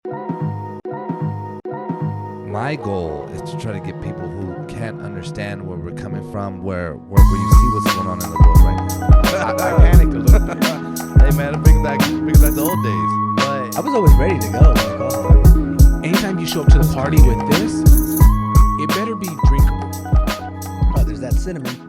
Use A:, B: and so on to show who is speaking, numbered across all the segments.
A: My goal is to try to get people who can't understand where we're coming from, where you see what's going on in the world right now. I panicked a little bit.
B: Hey man, it brings back the old days.
C: I was always ready to go. Like, oh,
D: Anytime you show up to the party with this, it better be drinkable.
C: oh, there's that cinnamon.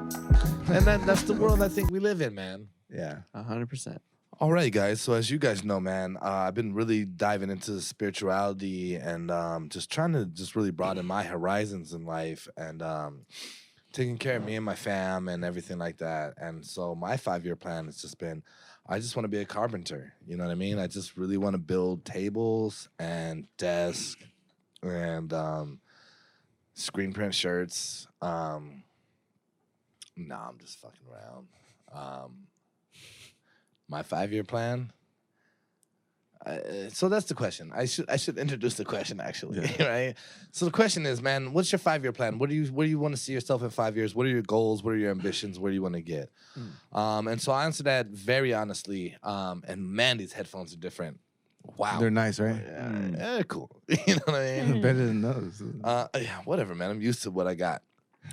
A: And that's the world I think we live in, man.
C: Yeah.
B: 100%.
E: All right, guys. So as you guys know, man, I've been really diving into spirituality and just trying to just really broaden my horizons in life and taking care of me and my fam and everything like that. And so my 5-year plan has just been, I just want to be a carpenter. You know what I mean? I just really want to build tables and desks and screen print shirts. Nah, I'm just fucking around. My 5-year plan. So that's the question. I should introduce the question actually, right? So the question is, man, what's your 5-year plan? Where do you want to see yourself in 5 years? What are your goals? What are your ambitions? Where do you want to get? And so I answer that very honestly. And man, these headphones are different. Wow,
F: They're nice, right?
E: yeah, cool. You know what I mean?
F: Better than those.
E: Yeah, whatever, man. I'm used to what I got.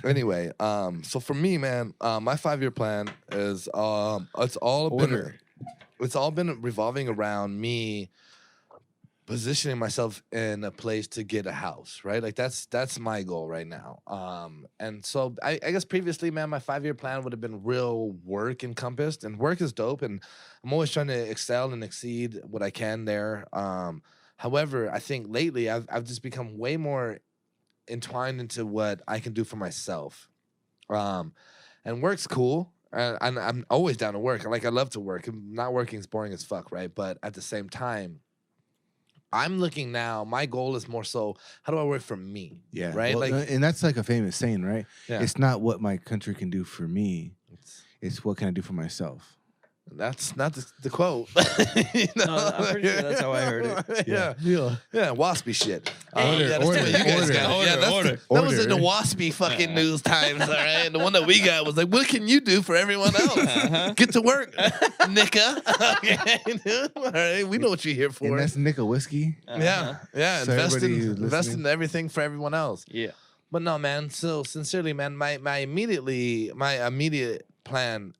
E: Anyway, so for me, man, my 5-year plan is it's all been revolving around me positioning myself in a place to get a house, right? Like that's my goal right now. And so I guess previously, man, my 5-year plan would have been real work encompassed, and work is dope, and I'm always trying to excel and exceed what I can there. However, I think lately I've just become way more entwined into what I can do for myself. And work's cool. And I'm always down to work. Like, I love to work. Not working is boring as fuck, right? But at the same time, I'm looking now. My goal is more so, how do I work for me?
F: Yeah.
E: Right?
F: Well,
E: Like,
F: and that's like a famous saying, right?
E: yeah.
F: It's not what my country can do for me. It's what can I do for myself.
E: That's not the quote. You know?
B: No, I'm pretty sure that's how I heard it.
E: Yeah.
F: Yeah.
E: Yeah, waspy shit.
F: Order,
E: that's
F: order,
E: what you guys
F: order,
E: got. Yeah, that was in the waspy fucking news times, all right? And the one that we got was like, what can you do for everyone else? Get to work, Nicka. Okay, all right, we know what you're here for.
F: And that's Nickel whiskey.
E: Yeah, yeah.
F: So
E: Invest
F: everybody who's
E: in
F: listening.
E: everything for everyone else.
B: Yeah.
E: But no, man. So sincerely, man, my immediate plan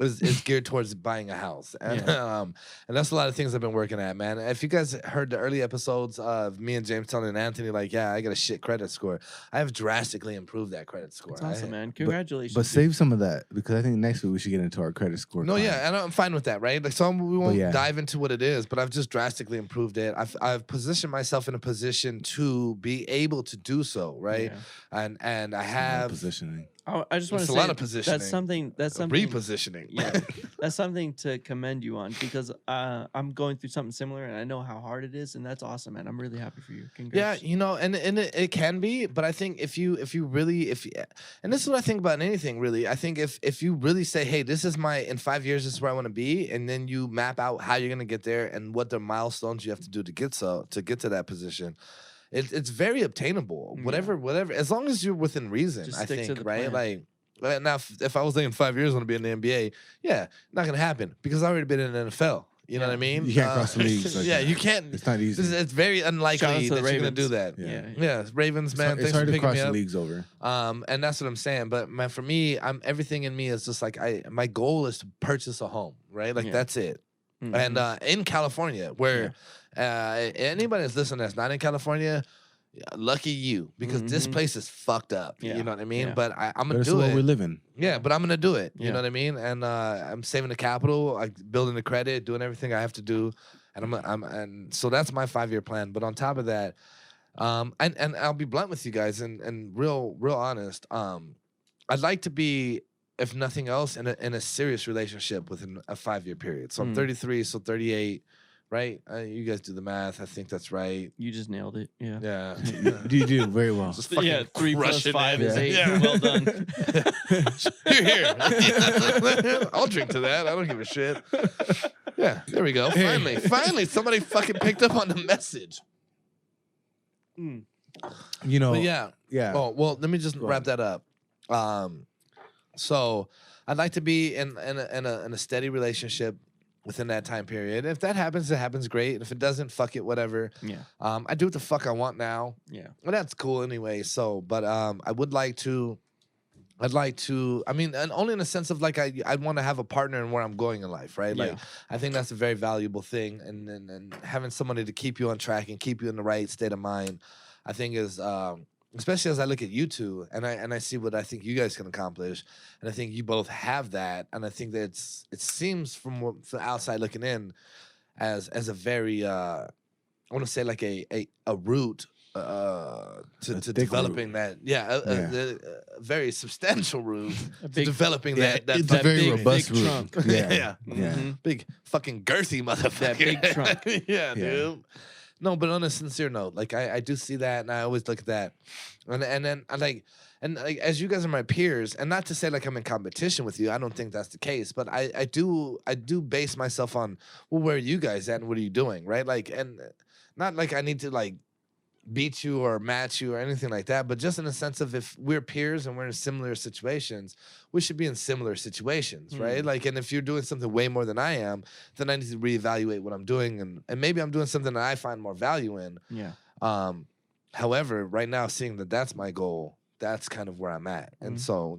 E: is geared towards buying a house, and and that's a lot of things I've been working at, man. If you guys heard the early episodes of me and James telling Anthony, like, yeah, I got a shit credit score, I have drastically improved that credit score.
B: That's awesome, man. Congratulations.
F: But save some of that because I think next week we should get into our credit score.
E: No,
F: climb.
E: yeah, and I'm fine with that, right? Like, so we won't
F: yeah.
E: dive into what it is, but I've just drastically improved it. I've positioned myself in a position to be able to do so, right?
B: Yeah.
E: And I have
F: positioning.
B: I just want
E: It's
B: to
E: a
B: say
E: lot of positioning.
B: That's something
E: repositioning.
B: Yeah, that's something to commend you on because I'm going through something similar and I know how hard it is, and that's awesome, man. I'm really happy for you.
E: Yeah,
B: Congrats.
E: you know, and it can be, but I think if you really and this is what I think about anything really. I think if you really say, hey, this is in 5 years, this is where I want to be, and then you map out how you're gonna get there and what the milestones you have to do to get to that position. It's very obtainable.
B: Yeah.
E: Whatever, as long as you're within reason,
B: Just
E: I
B: stick to
E: think,
B: the
E: right?
B: plan.
E: Like, now, if I was thinking 5 years I want to be in the NBA, yeah, not gonna happen because I've already been in the NFL. You know what I mean?
F: You can't cross the leagues like
E: yeah,
F: that.
E: you can't.
F: It's not easy.
E: It's very
B: Shout out
E: unlikely
B: to
E: that
B: the
E: you're gonna do
B: Ravens.
E: that.
F: Yeah.
E: Yeah, Ravens, man.
F: It's
E: Thanks
F: hard
E: for
F: to
E: picking
F: cross
E: me
F: the
E: up.
F: leagues over.
E: And that's what I'm saying. But man, for me, everything in me is just like my goal is to purchase a home, right? Like
B: Yeah.
E: that's it.
B: Mhm.
E: And in California, where anybody that's listening that's not in California, lucky you, because this
B: Mhm.
E: place is fucked up.
B: Yeah.
E: You know what I mean?
B: Yeah.
E: But I'm
F: But
E: gonna
F: it's
E: do
F: where
E: it.
F: we're living.
E: Yeah, but I'm gonna do it. You
B: Yeah.
E: know what I mean? And I'm saving the capital, like building the credit, doing everything I have to do, and and so that's my 5-year plan. But on top of that, and I'll be blunt with you guys and real honest. I'd like to be, if nothing else, in a serious relationship within a 5-year period. So I'm 33, so 38, right? You guys do the math. I think that's right.
B: You just nailed it. Yeah.
E: Yeah.
F: You do very well.
E: Just fucking
B: Yeah, 3 plus
E: crushing
B: 5
E: it.
B: is 8.
E: Yeah.
B: Well done.
E: You're here. I'll drink to that. I don't give a shit. Yeah, there we go. Finally, somebody fucking picked up on the message.
F: You know.
E: But yeah.
F: Yeah.
E: Oh well, let me just
F: Go
E: wrap that up. So I'd like to be in a steady relationship within that time period. If that happens, it happens great. And if it doesn't, fuck it, whatever.
B: Yeah.
E: I do what the fuck I want now.
B: Yeah.
E: Well, that's cool anyway. So, but I would like to. I'd like to. I mean, and only in the sense of like I want to have a partner in where I'm going in life, right? Like
B: Yeah.
E: I think that's a very valuable thing, and having somebody to keep you on track and keep you in the right state of mind, I think is. Especially as I look at you two, and I see what I think you guys can accomplish, and I think you both have that, and I think that it seems from the outside looking in, as a very I want to say like a route to
F: thick
E: developing that, a very substantial route to
B: big-
E: developing
F: Yeah,
E: that
F: it's a very
B: big,
F: robust
B: big
F: route.
B: trunk.
F: Yeah,
E: Yeah.
F: yeah.
B: Mhm.
E: big fucking girthy motherfucker.
B: That big trunk.
E: yeah, dude. No, but on a sincere note, like I do see that, and I always look at that, and then I like, and like as you guys are my peers, and not to say like I'm in competition with you, I don't think that's the case, but I do base myself on, well, where are you guys at, and what are you doing, right? Like, and not like I need to like beat you or match you or anything like that, but just in a sense of if we're peers and we're in similar situations, we should be in similar situations, right? Like, and if you're doing something way more than I am, then I need to reevaluate what I'm doing, and maybe I'm doing something that I find more value in.
B: Yeah.
E: However, right now, seeing that that's my goal, that's kind of where I'm at, and so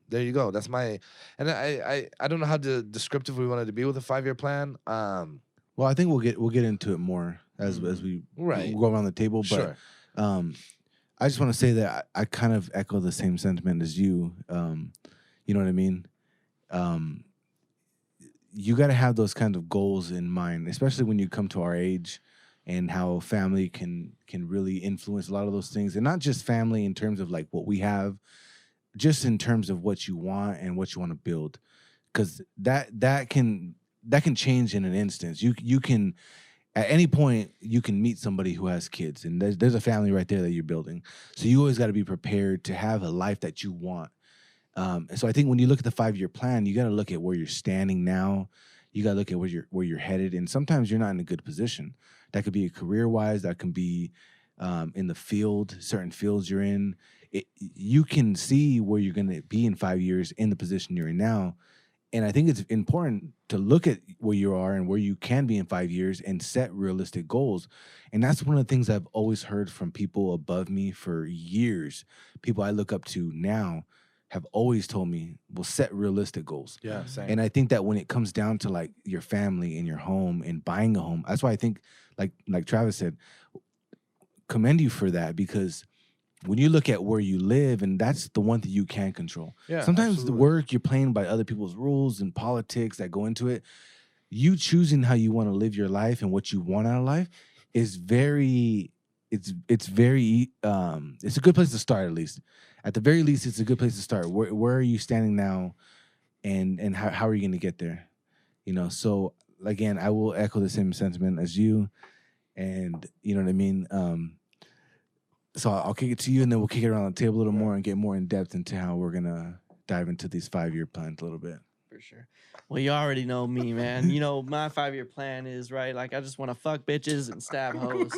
E: there you go. That's my, and I don't know how descriptive we wanted to be with a 5-year plan.
F: Well, I think we'll get into it more as we
E: Right.
F: go around the table. But
E: Sure.
F: I just want to say that I kind of echo the same sentiment as you. You know what I mean? You got to have those kind of goals in mind, especially when you come to our age, and how family can really influence a lot of those things, and not just family in terms of like what we have, just in terms of what you want and what you want to build, because that can change in an instance. You can at any point you can meet somebody who has kids, and there's a family right there that you're building. So you always got to be prepared to have a life that you want. And so I think when you look at the 5-year plan, you got to look at where you're standing now. You got to look at where you're headed, and sometimes you're not in a good position. That could be career wise. That can be in the field, certain fields you're in. You can see where you're going to be in 5 years in the position you're in now. And I think it's important to look at where you are and where you can be in 5 years and set realistic goals. And that's one of the things I've always heard from people above me for years. People I look up to now have always told me, well, set realistic goals.
E: Yeah, same.
F: And I think that when it comes down to like your family and your home and buying a home, that's why I think, like Travis said, commend you for that, because when you look at where you live, and that's the one thing you can control.
E: Yeah,
F: Sometimes
E: absolutely.
F: the work, you're playing by other people's rules and politics that go into it. You choosing how you want to live your life and what you want out of life is very, it's a good place to start, at least. At the very least, it's a good place to start. Where are you standing now, and how are you going to get there? So again, I will echo the same sentiment as you, and you know what I mean? So I'll kick it to you, and then we'll kick it around the table a little more and get more in depth into how we're gonna dive into these 5-year plans a little bit.
B: For sure. Well, you already know me, man. My 5-year plan is, right, like I just want to fuck bitches and stab hoes.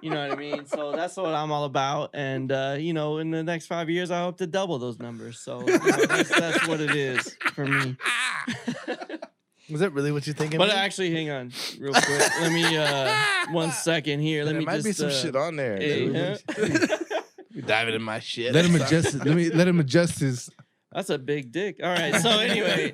B: You know what I mean? So that's what I'm all about. And, in the next 5 years, I hope to double those numbers. So that's what it is for me.
E: Was that really what you're thinking?
B: But actually, hang on real quick. Let me, 1 second here. Let
E: there
B: me
E: might
B: just.
E: be some shit on there.
B: Hey,
E: dude. You diving in my shit.
F: Let him adjust. Let him adjust his.
B: That's a big dick. All right. So anyway,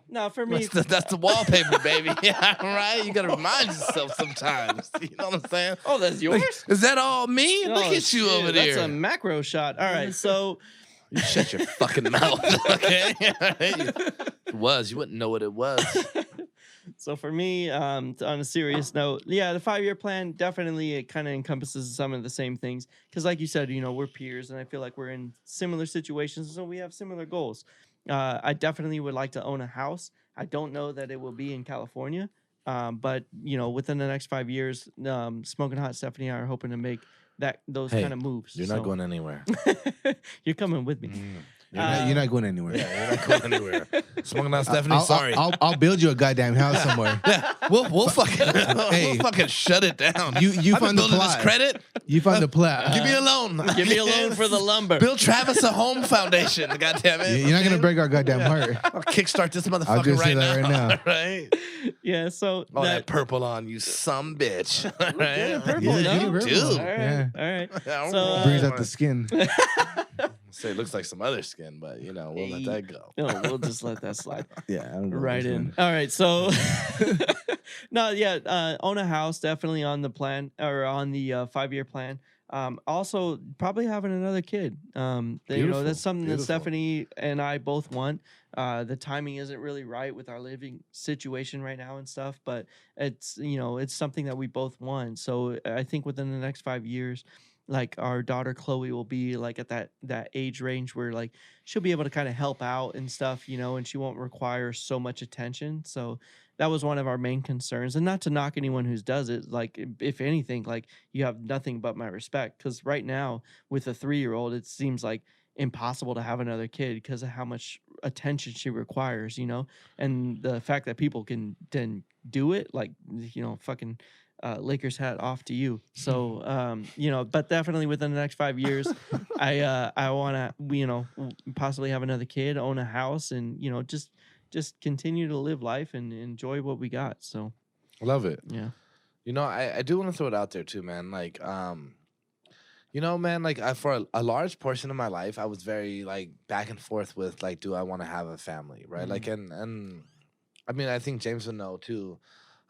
B: no, for me,
E: That's the wallpaper, baby. Yeah, right. You gotta remind yourself sometimes. You know what I'm saying?
B: oh, that's yours.
E: Is that all me? Look
B: Oh,
E: at you
B: shit,
E: over
B: That's
E: there.
B: a macro shot. All right. So.
E: You shut your fucking mouth. Okay. It was. You wouldn't know what it was.
B: So for me, on a serious note, yeah, the 5-year plan definitely it kind of encompasses some of the same things because, like you said, we're peers, and I feel like we're in similar situations, so we have similar goals. I definitely would like to own a house. I don't know that it will be in California, but within the next 5 years, Smoking Hot Stephanie and I are hoping to make those
E: Hey,
B: kind of moves.
E: You're not going anywhere.
B: You're coming with me.
F: You're not going anywhere.
E: Yeah, you're not going anywhere. Smoking on Stephanie. Sorry.
F: I'll build you a goddamn house somewhere.
E: We'll fucking
F: Hey.
E: we'll fucking shut it down.
F: You
E: I've been
F: find the
E: building
F: plot.
E: this credit.
F: You find the plot.
E: Give me a loan.
B: Give me a loan for the lumber.
E: Build Travis a home foundation. God damn it.
F: You're not gonna break our goddamn heart.
E: I'll kickstart this motherfucker
F: I'll just say
E: right
F: that
E: now.
F: right now.
E: right?
B: Yeah, so
E: Oh, that purple on you, some bitch. right?
B: purple,
F: Yeah,
B: no?
F: you purple.
E: do.
B: All right,
F: Yeah.
B: all right.
E: Yeah,
B: So,
F: Brings out the skin.
E: Say it looks like some other skin, but we'll let that go.
B: No, we'll just let that slide.
F: Yeah, I don't know.
B: Right
F: which
B: in.
F: one.
B: All right, so no, yeah, own a house definitely on the plan or on the 5-year plan. Also, probably having another kid.
E: Beautiful,
B: That's something
E: beautiful.
B: that Stephanie and I both want. The timing isn't really right with our living situation right now and stuff, but it's it's something that we both want. So I think within the next 5 years, like our daughter Chloe will be like at that age range where like she'll be able to kind of help out and stuff, and she won't require so much attention. So that was one of our main concerns, and not to knock anyone who does it. Like if anything, like you have nothing but my respect, because right now with a 3-year-old, it seems like impossible to have another kid because of how much attention she requires, and the fact that people can then do it, like fucking. Lakers hat off to you. So, but definitely within the next 5 years, I want to, possibly have another kid, own a house, and just continue to live life and enjoy what we got. So,
E: Love it.
B: yeah.
E: I do want to throw it out there too, man. Like, man, like for a large portion of my life, I was very like back and forth with like, do I want to have a family, right? Like, and I mean, I think James would know too.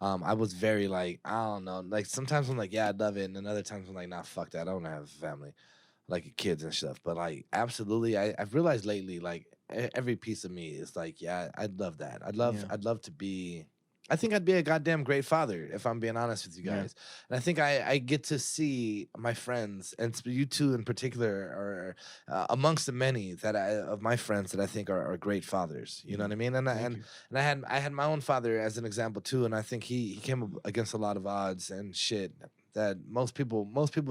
E: I was very like, I don't know. Like sometimes I'm like, yeah, I'd love it, and then other times I'm like, nah, fuck that. I don't have a family, like kids and stuff. But like, absolutely, I've realized lately, like every piece of me is like, yeah, I'd love that. I'd love to be. I think I'd be a goddamn great father if I'm being honest with you guys. And I think I get to see my friends, and you two in particular, are amongst the many of my friends that I think are great fathers. You know what I mean? And I had my own father as an example too, and I think he came up against a lot of odds and shit that most people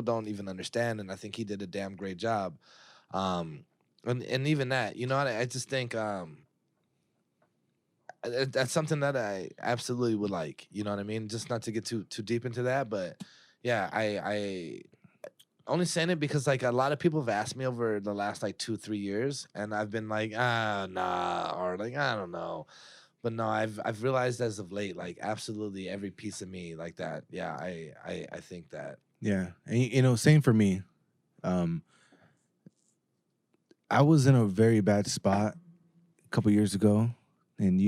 E: don't even understand. And I think he did a damn great job. And even that, I just think. That's something that I absolutely would like. You know what I mean? Just not to get too deep into that, but yeah, I only saying it because like a lot of people have asked me over the last like 2-3 years, and I've been like, nah, or like I don't know. But no, I've realized as of late, like absolutely every piece of me like that. Yeah, I think that.
F: Yeah, and same for me. I was in a very bad spot a couple years ago. And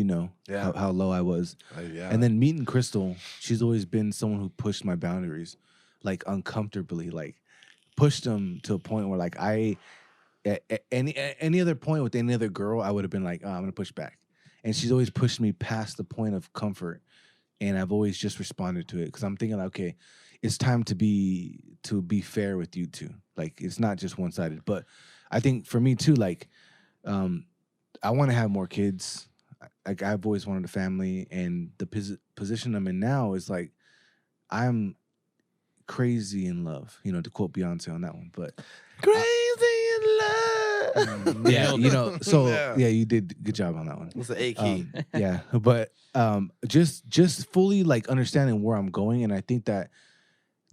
F: how low I was.
E: Yeah.
F: And then meeting Crystal, she's always been someone who pushed my boundaries, like uncomfortably, like pushed them to a point where like at any other point with any other girl, I would have been like, oh, I'm gonna push back. And she's always pushed me past the point of comfort, and I've always just responded to it because I'm thinking, like, okay, it's time to be fair with you two. Like it's not just one sided. But I think for me too, like, I want to have more kids. Like I've always wanted a family, and the position I'm in now is like I'm crazy in love. To quote Beyonce on that one, but
E: Crazy in love.
F: yeah, So
E: Yeah.
F: you did good job on that one.
E: It's the A key.
F: Yeah, but just fully like understanding where I'm going, and I think that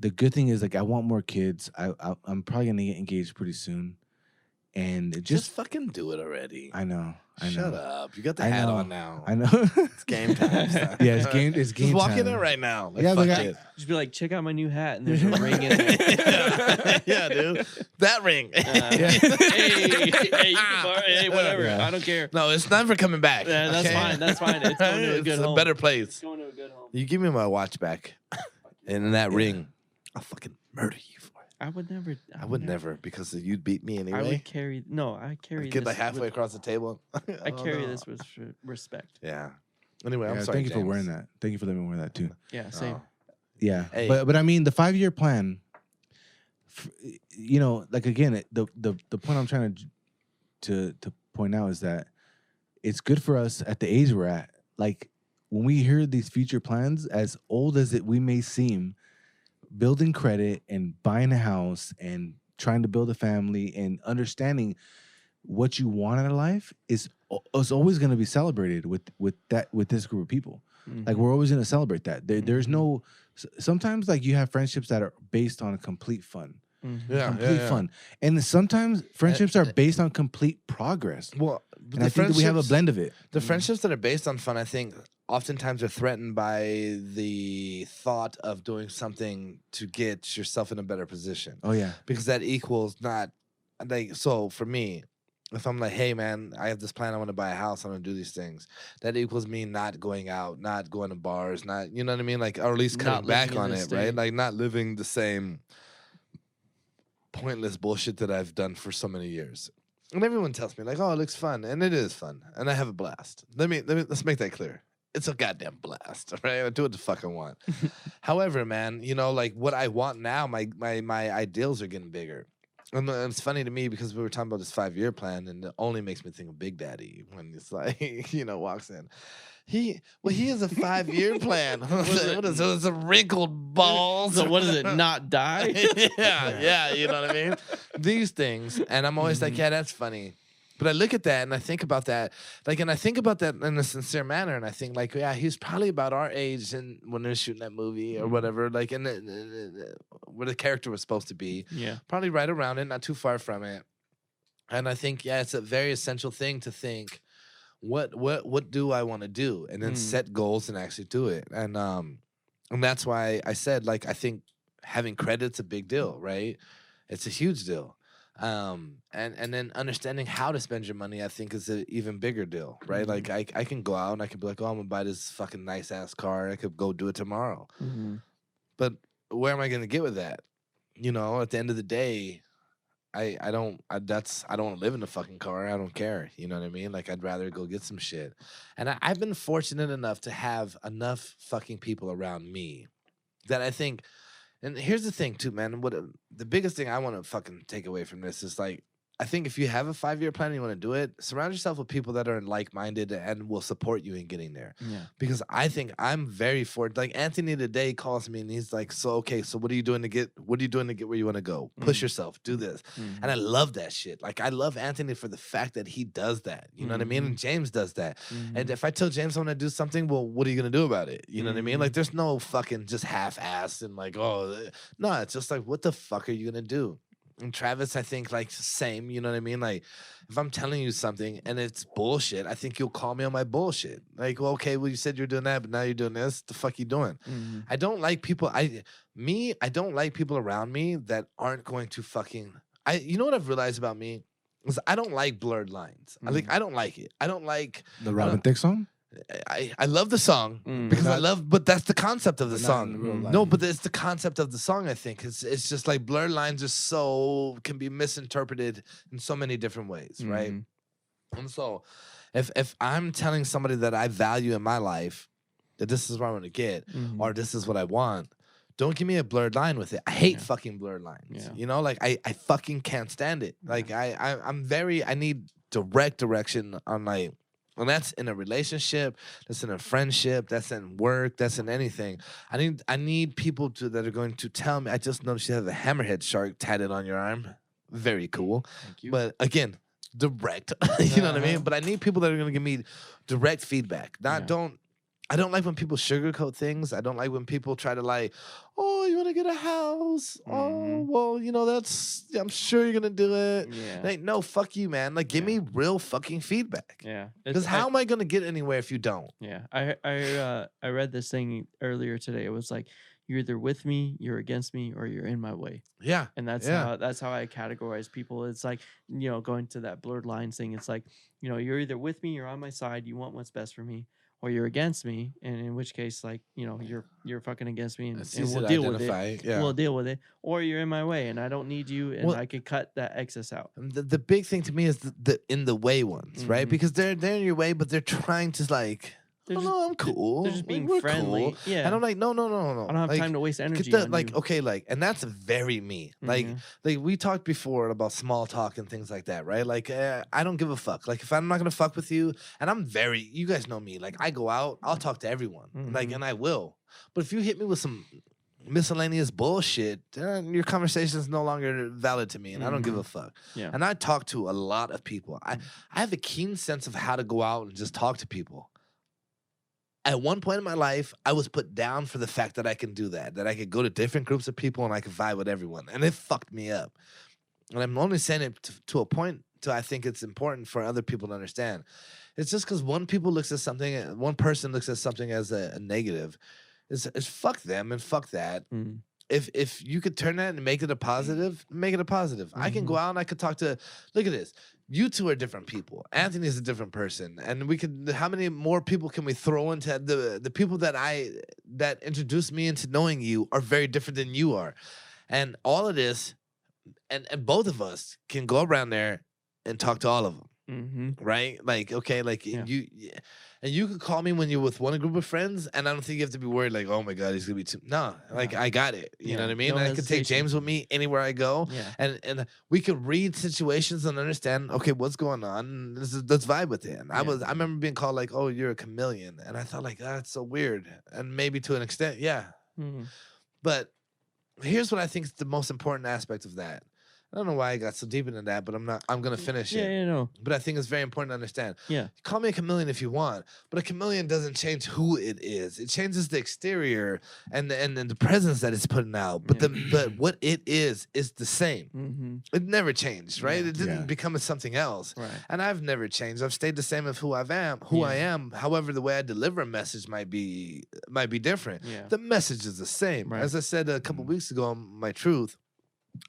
F: the good thing is like I want more kids. I'm probably gonna get engaged pretty soon, and it
E: Just fucking do it already.
F: I know.
E: Shut up. You got the
F: I
E: hat
F: know.
E: on now.
F: I know.
E: It's game time. son.
F: Yeah, it's game. It's game
E: Just walk
F: time.
E: in there right now. Like,
F: Yeah,
E: fuck
F: but I-
E: it.
B: Just be like, check out my new hat, and there's a ring in it.
E: yeah, dude. That ring.
B: Hey, you can borrow, hey, whatever.
F: Yeah.
B: I don't care.
E: No, it's never coming back.
B: Yeah, that's
E: okay?
B: fine. That's fine. It's going to a
E: It's
B: good home.
E: better place.
B: It's going to a good home.
E: You give me my watch back, and that ring, I'll fucking murder you for it.
B: I would never.
E: I would never, because you'd beat me
B: I
E: anyway.
B: would carry. No, I carry.
E: Get
B: this
E: like halfway
B: with-
E: across the table.
B: I carry this with respect.
E: Yeah. Anyway, I'm
F: Yeah,
E: sorry.
F: thank you for
E: James.
F: wearing that. Thank you for letting me wear that too.
B: Yeah, same.
E: Oh.
F: Yeah,
E: Hey.
F: but I mean the 5-year plan. Like again, the point I'm trying to point out is that it's good for us at the age we're at. Like when we hear these future plans, as old as we may seem, building credit and buying a house and trying to build a family and understanding what you want out of life is always going to be celebrated with this group of people. Like we're always going to celebrate that. There's no sometimes like you have friendships that are based on complete fun. Complete fun. And sometimes friendships are based on complete progress.
E: Well,
F: And I think that we have a blend of it.
E: The friendships that are based on fun, I think, oftentimes are threatened by the thought of doing something to get yourself in a better position.
F: Oh yeah.
E: Because that equals not like, so for me, if I'm like, hey man, I have this plan, I want to buy a house, I want to do these things, that equals me not going out, not going to bars, not, you know what I mean? Like, or at least
B: Not
E: cutting back
B: living in
E: on
B: the
E: it,
B: state.
E: right? Like not living the same pointless bullshit that I've done for so many years. And everyone tells me like, oh, it looks fun, and it is fun, and I have a blast. Let's make that clear. It's a goddamn blast, right? I do what the fuck I want. However, man, you know, like what I want now, my ideals are getting bigger. And it's funny to me because we were talking about this 5-year plan, and it only makes me think of Big Daddy when it's like, you know, walks in. He has a 5-year plan. What is it? It's a wrinkled balls.
B: So what is it? Not die?
E: yeah, you know what I mean? These things, and I'm always like, yeah, that's funny. But I look at that and I think about that, like, and I think about that in a sincere manner, and I think like, yeah, he's probably about our age, and when they're shooting that movie or whatever, like, in where the character was supposed to be,
B: Yeah.
E: probably right around it, not too far from it. And I think, yeah, it's a very essential thing to think, what do I want to do, and then set goals and actually do it, and that's why I said, like, I think having credit's a big deal, right? It's a huge deal. And then understanding how to spend your money, I think, is an even bigger deal, right? Like I can go out and I can be like, oh, I'm gonna buy this fucking nice ass car. I could go do it tomorrow. But where am I gonna get with that? You know, at the end of the day, I don't want to live in a fucking car. I don't care. You know what I mean? Like, I'd rather go get some shit. And I've been fortunate enough to have enough fucking people around me that I think. And here's the thing, too, man. The biggest thing I want to fucking take away from this is, like, I think if you have a 5-year plan and you want to do it, surround yourself with people that are like-minded and will support you in getting there.
B: Yeah.
E: Because I think I'm very like, Anthony today calls me and he's like, so what are you doing to get where you want to go? Push yourself, do this. And I love that shit. Like, I love Anthony for the fact that he does that. You know what I mean? And James does that. And if I tell James I want to do something, well, what are you going to do about it? You know what I mean? Like, there's no fucking just half-assed and like, oh, no, it's just like, what the fuck are you going to do? And Travis, I think, like, same, you know what I mean? Like, if I'm telling you something and it's bullshit, I think you'll call me on my bullshit. Like, well, okay, well, you said you're doing that, but now you're doing this. The fuck you doing? I don't like people. I don't like people around me that aren't going to fucking. You know what I've realized about me is I don't like blurred lines. I don't like it. I don't like
F: The Robin Thicke song?
E: I love the song because but that's the concept of the
F: But not in
E: song.
F: real life.
E: No, but it's the concept of the song. I think it's just like blurred lines can be misinterpreted in so many different ways, right? And so, if I'm telling somebody that I value in my life that this is what I want to get or this is what I want, don't give me a blurred line with it. I hate fucking blurred lines.
B: Yeah.
E: You know, like I fucking can't stand it. Like I need direct direction on like. And that's in a relationship, that's in a friendship, that's in work, that's in anything. I need people that are going to tell me. I just noticed you have a hammerhead shark tatted on your arm. Very cool.
B: Thank you.
E: But again, direct. You know what I mean? But I need people that are going to give me direct feedback. I don't like when people sugarcoat things. I don't like when people try to like, oh, you want to get a house? Oh, well, you know, I'm sure you're going to do it.
B: Yeah.
E: Like, no, fuck you, man. Like, give me real fucking feedback.
B: Yeah.
E: Because how am I going to get anywhere if you don't?
B: Yeah. I read this thing earlier today. It was like, you're either with me, you're against me, or you're in my way.
E: Yeah.
B: And that's
E: Yeah.
B: how I categorize people. It's like, you know, going to that blurred lines thing. It's like, you know, you're either with me, you're on my side, you want what's best for me, or you're against me, and in which case, like, you know, you're fucking against me, and we'll deal with it.
E: Yeah.
B: We'll deal with it. Or you're in my way, and I don't need you, and
E: Well-
B: I could cut that excess out.
E: The big thing to me is the in the way ones, right? Because they're in your way, but they're trying to like,
B: They're
E: oh,
B: just-
E: no, I'm cool.
B: They're just
E: Like,
B: being
E: we're
B: friendly.
E: cool.
B: Yeah.
E: And I'm like, no.
B: I don't have
E: Like,
B: time to waste
E: get
B: energy.
E: the,
B: on
E: like,
B: you.
E: okay, like, and that's very me. Like, we talked before about small talk and things like that, right? Like, I don't give a fuck. Like, if I'm not gonna fuck with you, and you guys know me. Like, I go out, I'll talk to everyone, like, and I will. But if you hit me with some miscellaneous bullshit, your conversation is no longer valid to me, and I don't give a fuck.
B: Yeah.
E: And I talk to a lot of people. I have a keen sense of how to go out and just talk to people. At one point in my life, I was put down for the fact that I can do that I could go to different groups of people and I could vibe with everyone, and it fucked me up. And I'm only saying it to a point to I think it's important for other people to understand. It's just because one person looks at something as a negative. It's fuck them and fuck that.
B: Mm.
E: If you could turn that and make it a positive, make it a positive. I can go out and I could talk to. Look at this. You two are different people. Anthony is a different person, and we could. How many more people can we throw into the people that introduced me into knowing you are very different than you are, and all of this, and both of us can go around there and talk to all of them.
B: Mm-hmm.
E: Right? Like, okay, like
B: Yeah.
E: you could call me when you're with one group of friends, and I don't think you have to be worried, like, oh my God, he's gonna be too. No, like, I got it. You know
B: Yeah,
E: what I mean?
B: no
E: And I could take
B: hesitation.
E: James with me anywhere I go,
B: Yeah.
E: and we could read situations and understand, okay, what's going on. Let's vibe with it. And I
B: Yeah.
E: remember being called like, oh, you're a chameleon, and I thought like, that's so weird, and maybe to an extent, yeah.
B: Mm-hmm.
E: But here's what I think is the most important aspect of that. I don't know why I got so deep into that, but I'm gonna finish
B: Yeah,
E: it.
B: yeah, no.
E: But I think it's very important to understand.
B: Yeah.
E: Call me a chameleon if you want, but a chameleon doesn't change who it is. It changes the exterior and the presence that it's putting out. But but what it is the same.
B: Mm-hmm.
E: It never changed, right?
B: Yeah.
E: It didn't
F: Yeah.
E: become something else.
B: Right.
E: And I've never changed. I've stayed the same of who I am. However, the way I deliver a message might be different.
B: Yeah.
E: The message is the same.
B: Right.
E: As I said a couple weeks ago on My Truth,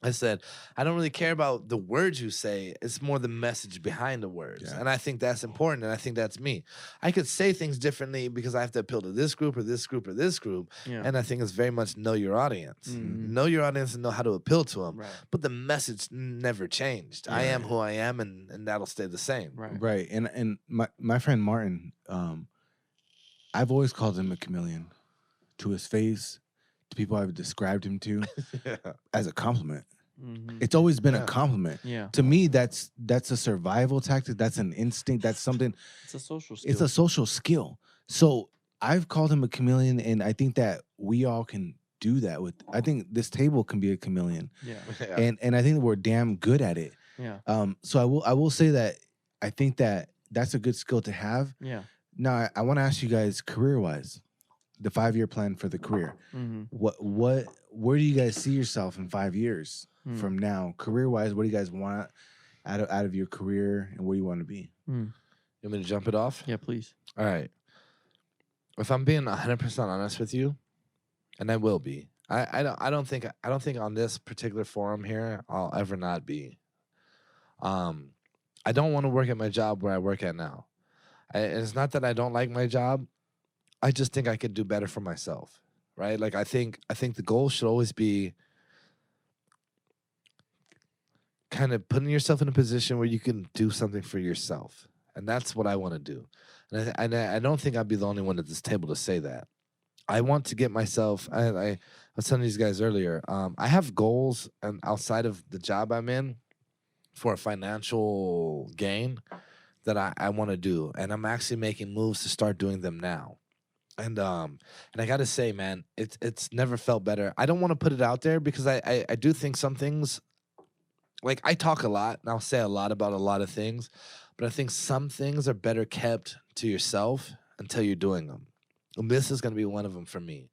E: I said, I don't really care about the words you say. It's more the message behind the words.
F: Yeah.
E: And I think that's important. And I think that's me. I could say things differently because I have to appeal to this group or this group or this group.
B: Yeah.
E: And I think it's very much know your audience.
B: Mhm.
E: Know your audience and know how to appeal to them.
B: Right.
E: But the message never changed. I am who I am, and that'll stay the same.
B: Right.
F: Right. And my friend Martin, I've always called him a chameleon to his face, to people I've described him to
E: Yeah.
F: as a compliment.
B: Mm-hmm.
F: It's always been
E: Yeah.
F: a compliment.
B: Yeah.
F: To me, that's a survival tactic. That's an instinct. That's something.
B: It's a social skill.
F: It's a social skill. So I've called him a chameleon, and I think that we all can do that. I think this table can be a chameleon,
B: Yeah.
E: Yeah.
F: and I think that we're damn good at it.
B: Yeah.
F: So I will say that I think that that's a good skill to have.
B: Yeah.
F: Now I want to ask you guys, career wise, the 5-year plan for the career.
B: Mm-hmm.
F: Where do you guys see yourself in 5 years
B: Hmm.
F: from now, career wise? What do you guys want out of your career, and where do you want to be?
E: You want me to jump it off?
B: Yeah, please.
E: All right. If I'm being 100% honest with you, and I will be, I don't think on this particular forum here I'll ever not be. I don't want to work at my job where I work at now. It's not that I don't like my job. I just think I could do better for myself, right? Like I think the goal should always be kind of putting yourself in a position where you can do something for yourself, and that's what I want to do. And I don't think I'd be the only one at this table to say that. I want to get myself. I was telling these guys earlier. I have goals, and outside of the job I'm in, for a financial gain that I want to do, and I'm actually making moves to start doing them now. And I gotta say, man, it's never felt better. I don't want to put it out there because I do think some things, like I talk a lot and I'll say a lot about a lot of things, but I think some things are better kept to yourself until you're doing them. And this is gonna be one of them for me.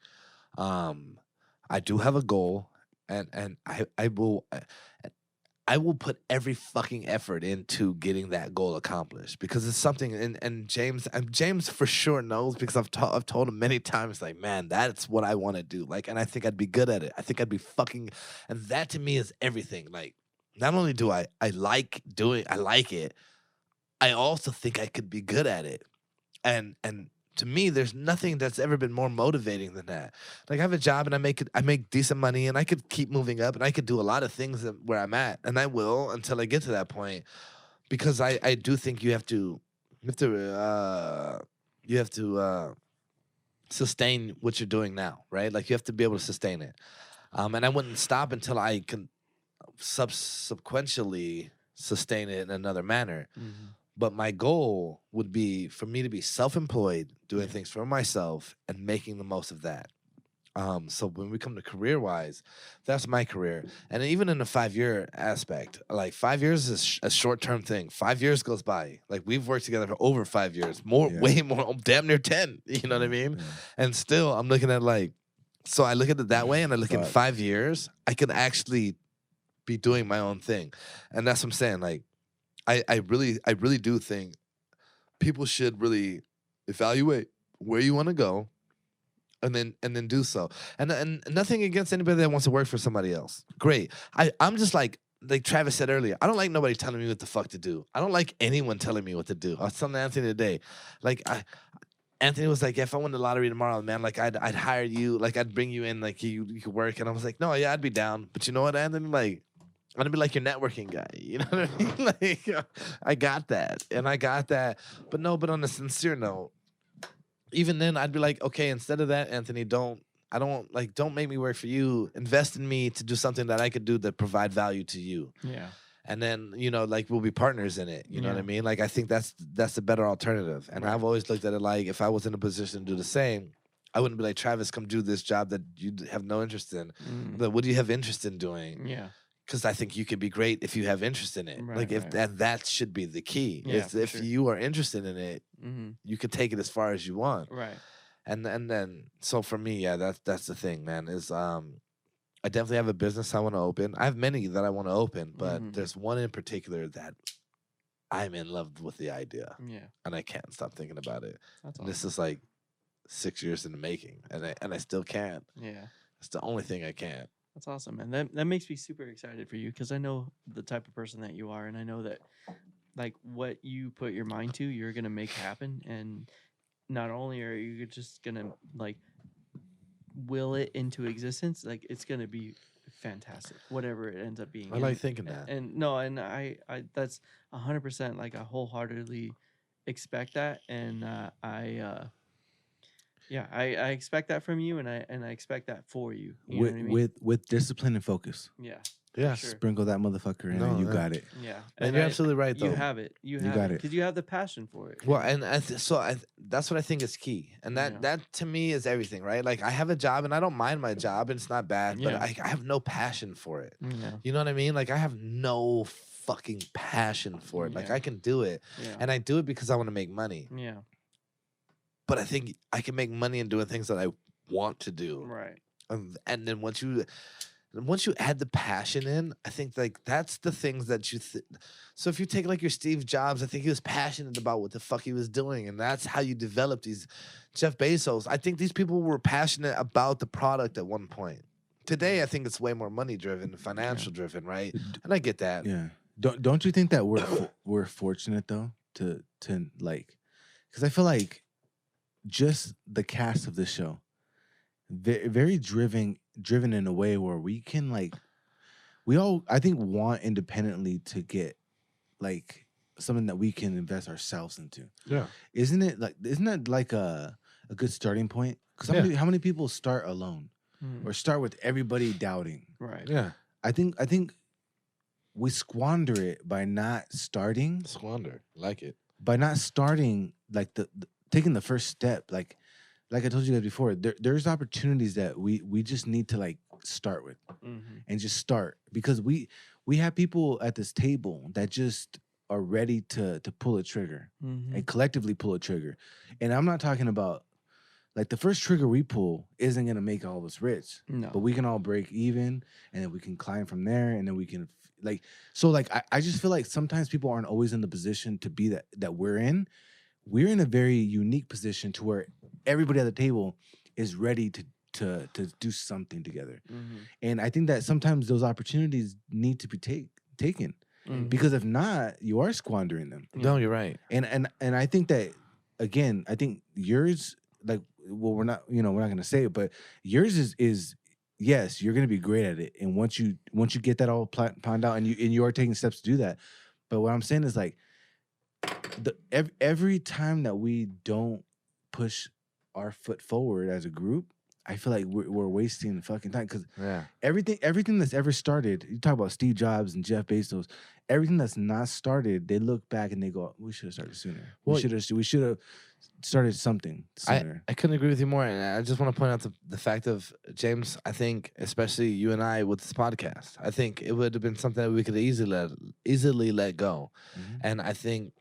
E: I do have a goal, and I will put every fucking effort into getting that goal accomplished because it's something. And James for sure knows because I've told him many times, like, man, that's what I want to do. Like, and I think I'd be good at it. I think I'd be fucking, and that to me is everything. Like, not only do I like it, I also think I could be good at it. And to me, there's nothing that's ever been more motivating than that. Like I have a job and I make decent money and I could keep moving up and I could do a lot of things where I'm at, and I will until I get to that point, because I do think you have to sustain what you're doing now, right? Like you have to be able to sustain it. And I wouldn't stop until I can subsequently sustain it in another manner.
B: Mm-hmm.
E: But my goal would be for me to be self-employed, doing things for myself and making the most of that. So when we come to career wise, that's my career. And even in the 5-year aspect, like 5 years is a short term thing. 5 years goes by. Like we've worked together for over 5 years, more,
F: Yeah.
E: way more, damn near 10. You know what I mean?
F: Yeah.
E: And still, I'm looking at like, so I look at it that way, and I look in
F: Fuck.
E: 5 years, I could actually be doing my own thing, and that's what I'm saying. Like, I really do think people should really evaluate where you want to go, and then do so. And nothing against anybody that wants to work for somebody else. Great. I'm just like Travis said earlier, I don't like nobody telling me what the fuck to do. I don't like anyone telling me what to do. I was telling Anthony today, like Anthony was like, yeah, if I won the lottery tomorrow, man, like I'd hire you, like I'd bring you in, like you could work. And I was like, no, yeah, I'd be down. But you know what, Anthony? Like, I'm gonna be like your networking guy. You know what I mean? Like, I got that. And I got that. But no, but on a sincere note, even then I'd be like, okay, instead of that, Anthony, don't make me work for you. Invest in me to do something that I could do that provide value to you.
B: Yeah.
E: And then, like, we'll be partners in it. You know what I
B: Yeah.
E: mean? Like, I think that's a better alternative. And
B: Right.
E: I've always looked at it like, if I was in a position to do the same, I wouldn't be like, Travis, come do this job that you have no interest in.
B: Mm.
E: But what do you have interest in doing?
B: Yeah.
E: Because I think you could be great if you have interest in it.
B: Right,
E: Like, if
B: right.
E: that should be the key.
B: Yeah,
E: Is
B: for
E: if
B: sure.
E: you are interested in it,
B: Mm-hmm.
E: you can take it as far as you want.
B: Right.
E: And then, so for me, yeah, that's the thing, man. Is I definitely have a business I want to open. I have many that I want to open, but
B: Mhm.
E: there's one in particular that I'm in love with the idea,
B: Yeah.
E: and I can't stop thinking about it.
B: That's
E: And
B: awesome.
E: this is like 6 years in the making, and I still can't.
B: Yeah.
E: It's the only thing I can't.
B: That's awesome, and that makes me super excited for you because I know the type of person that you are, and I know that like what you put your mind to, you're gonna make happen. And not only are you just gonna like will it into existence, like it's gonna be fantastic, whatever it ends up being.
E: I like thinking
B: A-
E: that.
B: And no, and I that's 100% like I wholeheartedly expect that, and I expect that from you, and I expect that for you. You know
F: with
B: what I mean?
F: with discipline and focus.
B: Yeah.
E: Yeah.
B: Sure.
F: Sprinkle that motherfucker in,
E: No,
F: and you
E: that-
F: got it.
B: Yeah.
E: And you're absolutely right, though.
B: You have it. You have
F: got
B: it
F: it.
B: because you have the passion for it.
E: Well, and that's what I think is key, and
B: Yeah.
E: that to me is everything, right? Like, I have a job, and I don't mind my job, and it's not bad, but
B: Yeah.
E: I have no passion for it.
B: Yeah.
E: You know what I mean? Like, I have no fucking passion for it. Like,
B: Yeah.
E: I can do it,
B: Yeah.
E: and I do it because I want to make money.
B: Yeah.
E: But I think I can make money in doing things that I want to do.
B: Right.
E: And then once you add the passion in, I think like that's the things that you. So if you take like your Steve Jobs, I think he was passionate about what the fuck he was doing, and that's how you develop these. Jeff Bezos, I think these people were passionate about the product at one point. Today, I think it's way more money driven, financial driven, right? And I get that.
F: Yeah. Don't you think that we're fortunate though to like, because I feel like just the cast of this show, very driven in a way where we can like, we all I think want independently to get like something that we can invest ourselves into.
E: Yeah.
F: Isn't that like a good starting point? Because how many people start alone
B: Mm.
F: or start with everybody doubting?
B: Right.
E: Yeah.
F: I think we squander it by not starting,
E: Squander. Like it.
F: like the taking the first step. Like I told you guys before, there's opportunities that we just need to like start with
B: Mm-hmm.
F: and just start, because we have people at this table that just are ready to pull a trigger
B: Mm-hmm.
F: and collectively pull a trigger. And I'm not talking about like the first trigger we pull isn't gonna make all of us rich.
B: No.
F: But we can all break even, and then we can climb from there, and then we can like. So like I just feel like sometimes people aren't always in the position to be that we're in. We're in a very unique position to where everybody at the table is ready to do something together.
B: Mm-hmm.
F: And I think that sometimes those opportunities need to be taken,
B: Mhm.
F: because if not, you are squandering them.
E: No, you're right.
F: And I think that, again, I think yours, like, well, we're not gonna say it, but yours is yes, you're gonna be great at it. And once you get that all planned out, and you are taking steps to do that. But what I'm saying is like every time that we don't push our foot forward as a group, I feel like we're wasting fucking time, because
E: Yeah.
F: everything that's ever started, you talk about Steve Jobs and Jeff Bezos, everything that's not started, they look back and they go, we should have started sooner.
E: Well,
F: We should have started something sooner.
E: I couldn't agree with you more. And I just want to point out the fact of, James, I think, especially you and I with this podcast, I think it would have been something that we could easily let go.
F: Mhm.
E: And I think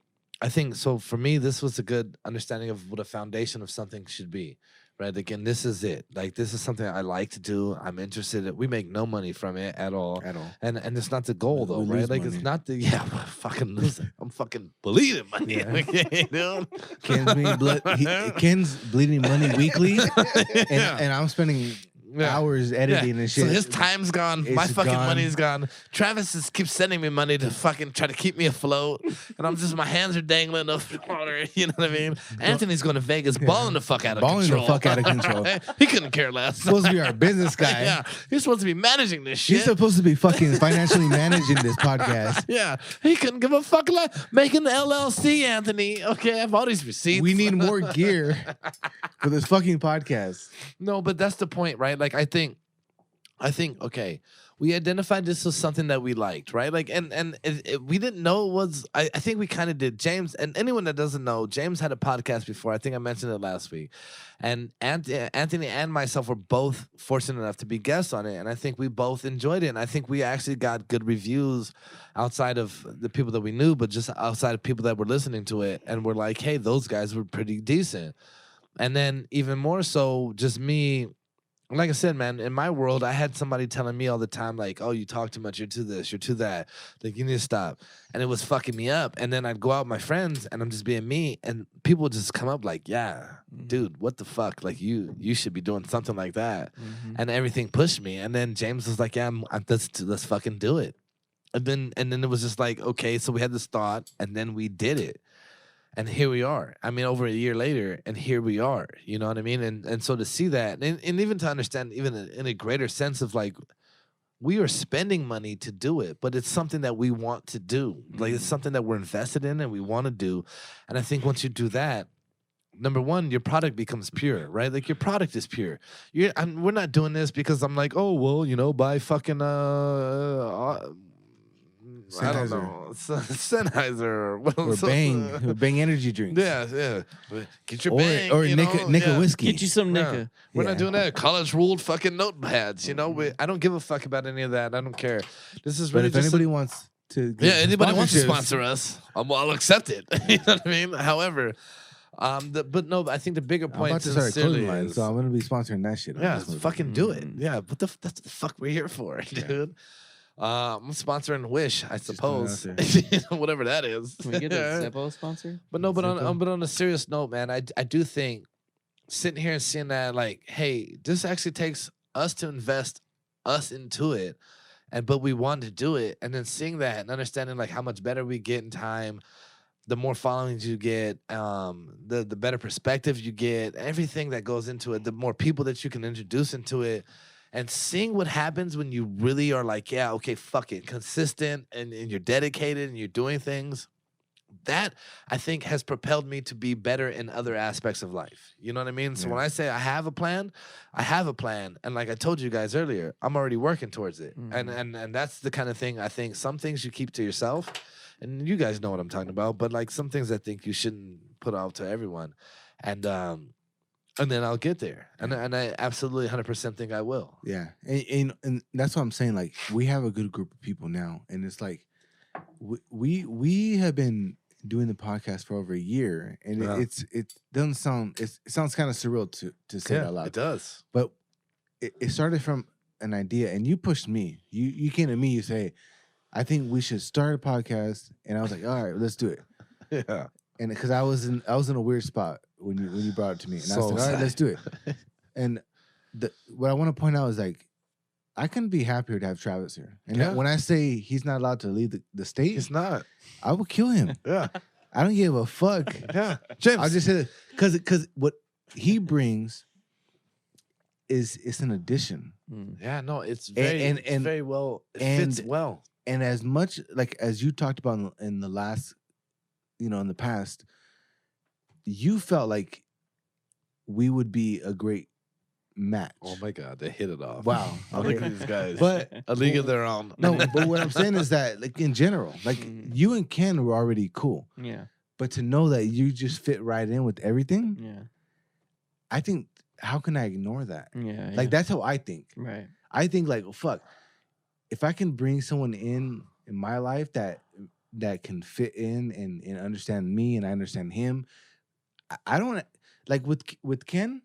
E: so for me, this was a good understanding of what a foundation of something should be. Right. Again, this is it. Like, this is something I like to do. I'm interested in. We make no money from it at all.
F: At all.
E: And it's not the goal,
F: We
E: though,
F: lose
E: right? Like,
F: money.
E: it's not the, yeah, we're fucking losing. I'm fucking bleeding money.
F: Yeah.
E: Okay, dude.
F: Ken's bleeding money weekly, and,
E: Yeah.
F: and I'm spending
E: Yeah.
F: hours editing and shit.
E: So his time's gone. My
F: It's
E: fucking
F: gone.
E: money's gone. Travis just keeps sending me money to fucking try to keep me afloat. And I'm just, my hands are dangling up the water. You know what I mean? Anthony's going to Vegas, balling the fuck out of
F: Balling the
E: control.
F: fuck out of control.
E: He couldn't care less.
F: supposed to be our business guy.
E: Yeah. He's supposed to be managing this shit.
F: He's supposed to be fucking financially managing this podcast.
E: Yeah. He couldn't give a fuck like making the LLC, Anthony. Okay, I have all these receipts.
F: We need more gear for this fucking podcast.
E: No, but that's the point, right? Like, I think, okay, we identified this as something that we liked, right? Like, and we didn't know it was, I think we kind of did. James, and anyone that doesn't know, James had a podcast before. I think I mentioned it last week. And Anthony and myself were both fortunate enough to be guests on it. And I think we both enjoyed it. And I think we actually got good reviews outside of the people that we knew, but just outside of people that were listening to it. And we're like, hey, those guys were pretty decent. And then even more so, just me, like I said, man, in my world, I had somebody telling me all the time, like, oh, you talk too much, you're too this, you're too that. Like, you need to stop. And it was fucking me up. And then I'd go out with my friends and I'm just being me. And people would just come up like, yeah, dude, what the fuck? Like, you should be doing something like that. And everything pushed me. And then James was like, yeah, let's fucking do it. And then it was just like, okay, so we had this thought and then we did it. And here we are. I mean, over a year later, and here we are. You know what I mean? And so to see that, and even to understand, even in a greater sense of like, we are spending money to do it, but it's something that we want to do. Like, it's something that we're invested in and we want to do. And I think once you do that, number one, your product becomes pure, right? Like, your product is pure. We're not doing this because I'm like, oh, well, you know, buy fucking I don't know. Sennheiser.
F: Or Bang energy drinks.
E: Yeah. Get your Bang.
F: Or
E: you
F: Nicka
E: know?
F: whiskey.
B: Get you some
E: Yeah.
B: Nicka.
E: We're
F: Yeah.
E: not doing that. College ruled fucking notepads. You know, I don't give a fuck about any of that. I don't care. This is
F: But
E: really
F: if
E: just
F: anybody wants to get
E: anybody wants to
F: sponsorships,
E: sponsor us, I'll accept it. You know what I mean? However, but no, I think the bigger
F: I'm
E: point
F: about to start a
E: sincerely
F: clothing line,
E: is,
F: so I'm gonna be sponsoring that shit. on
E: yeah,
F: this
E: fucking
F: motherfucker.
E: do it. Yeah, that's what the fuck we're here for, dude. I'm sponsoring Wish, I suppose.
F: throwing it
E: Whatever that is.
B: Can we get a Zippo sponsor?
E: But no, but
F: Zippo?
E: on a serious note, man, I do think sitting here and seeing that, like, hey, this actually takes us to invest us into it, but we want to do it, and then seeing that and understanding like how much better we get in time, the more followings you get, the better perspective you get, everything that goes into it, the more people that you can introduce into it. And seeing what happens when you really are like, yeah, okay, fuck it, consistent and you're dedicated and you're doing things, that I think has propelled me to be better in other aspects of life. You know what I mean? So when I say I have a plan, I have a plan. And like I told you guys earlier, I'm already working towards it. And that's the kind of thing I think some things you keep to yourself. And you guys know what I'm talking about. But like some things I think you shouldn't put out to everyone. And then I'll get there. And I absolutely 100% think I will.
F: Yeah, and that's what I'm saying. Like, we have a good group of people now, and it's like we have been doing the podcast for over a year, and
E: Yeah.
F: it doesn't sound it sounds kind of surreal to say it out loud.
E: It does.
F: But it started from an idea, and you pushed me. You came to me. You say, I think we should start a podcast, and I was like, all right, let's do it.
E: Yeah.
F: And because I was in a weird spot when you brought it to me, and I
E: So
F: said, all right, let's do it. And what I want to point out is like, I couldn't be happier to have Travis here. And
E: Yeah.
F: when I say he's not allowed to leave the state,
E: It's not.
F: I will kill him.
E: Yeah.
F: I don't give a fuck.
E: Yeah. James.
F: I'll just say that because what he brings it's an addition.
E: Yeah, no, it's very
F: and
E: very well. It
F: and-
E: fits well.
F: And as much like as you talked about in the last, in the past, you felt like we would be a great match.
E: Oh my God, they hit it off.
F: Wow.
E: I look
F: Okay.
E: at these guys.
F: But
E: A league of their own.
F: no, but what I'm saying is that like in general, like
B: Mhm.
F: you and Ken were already cool.
B: Yeah.
F: But to know that you just fit right in with everything,
B: Yeah.
F: I think, how can I ignore that?
B: Yeah.
F: Like, that's how I think.
B: Right.
F: I think like, oh, fuck, if I can bring someone in my life that can fit in and understand me and I understand him, I don't like with Ken.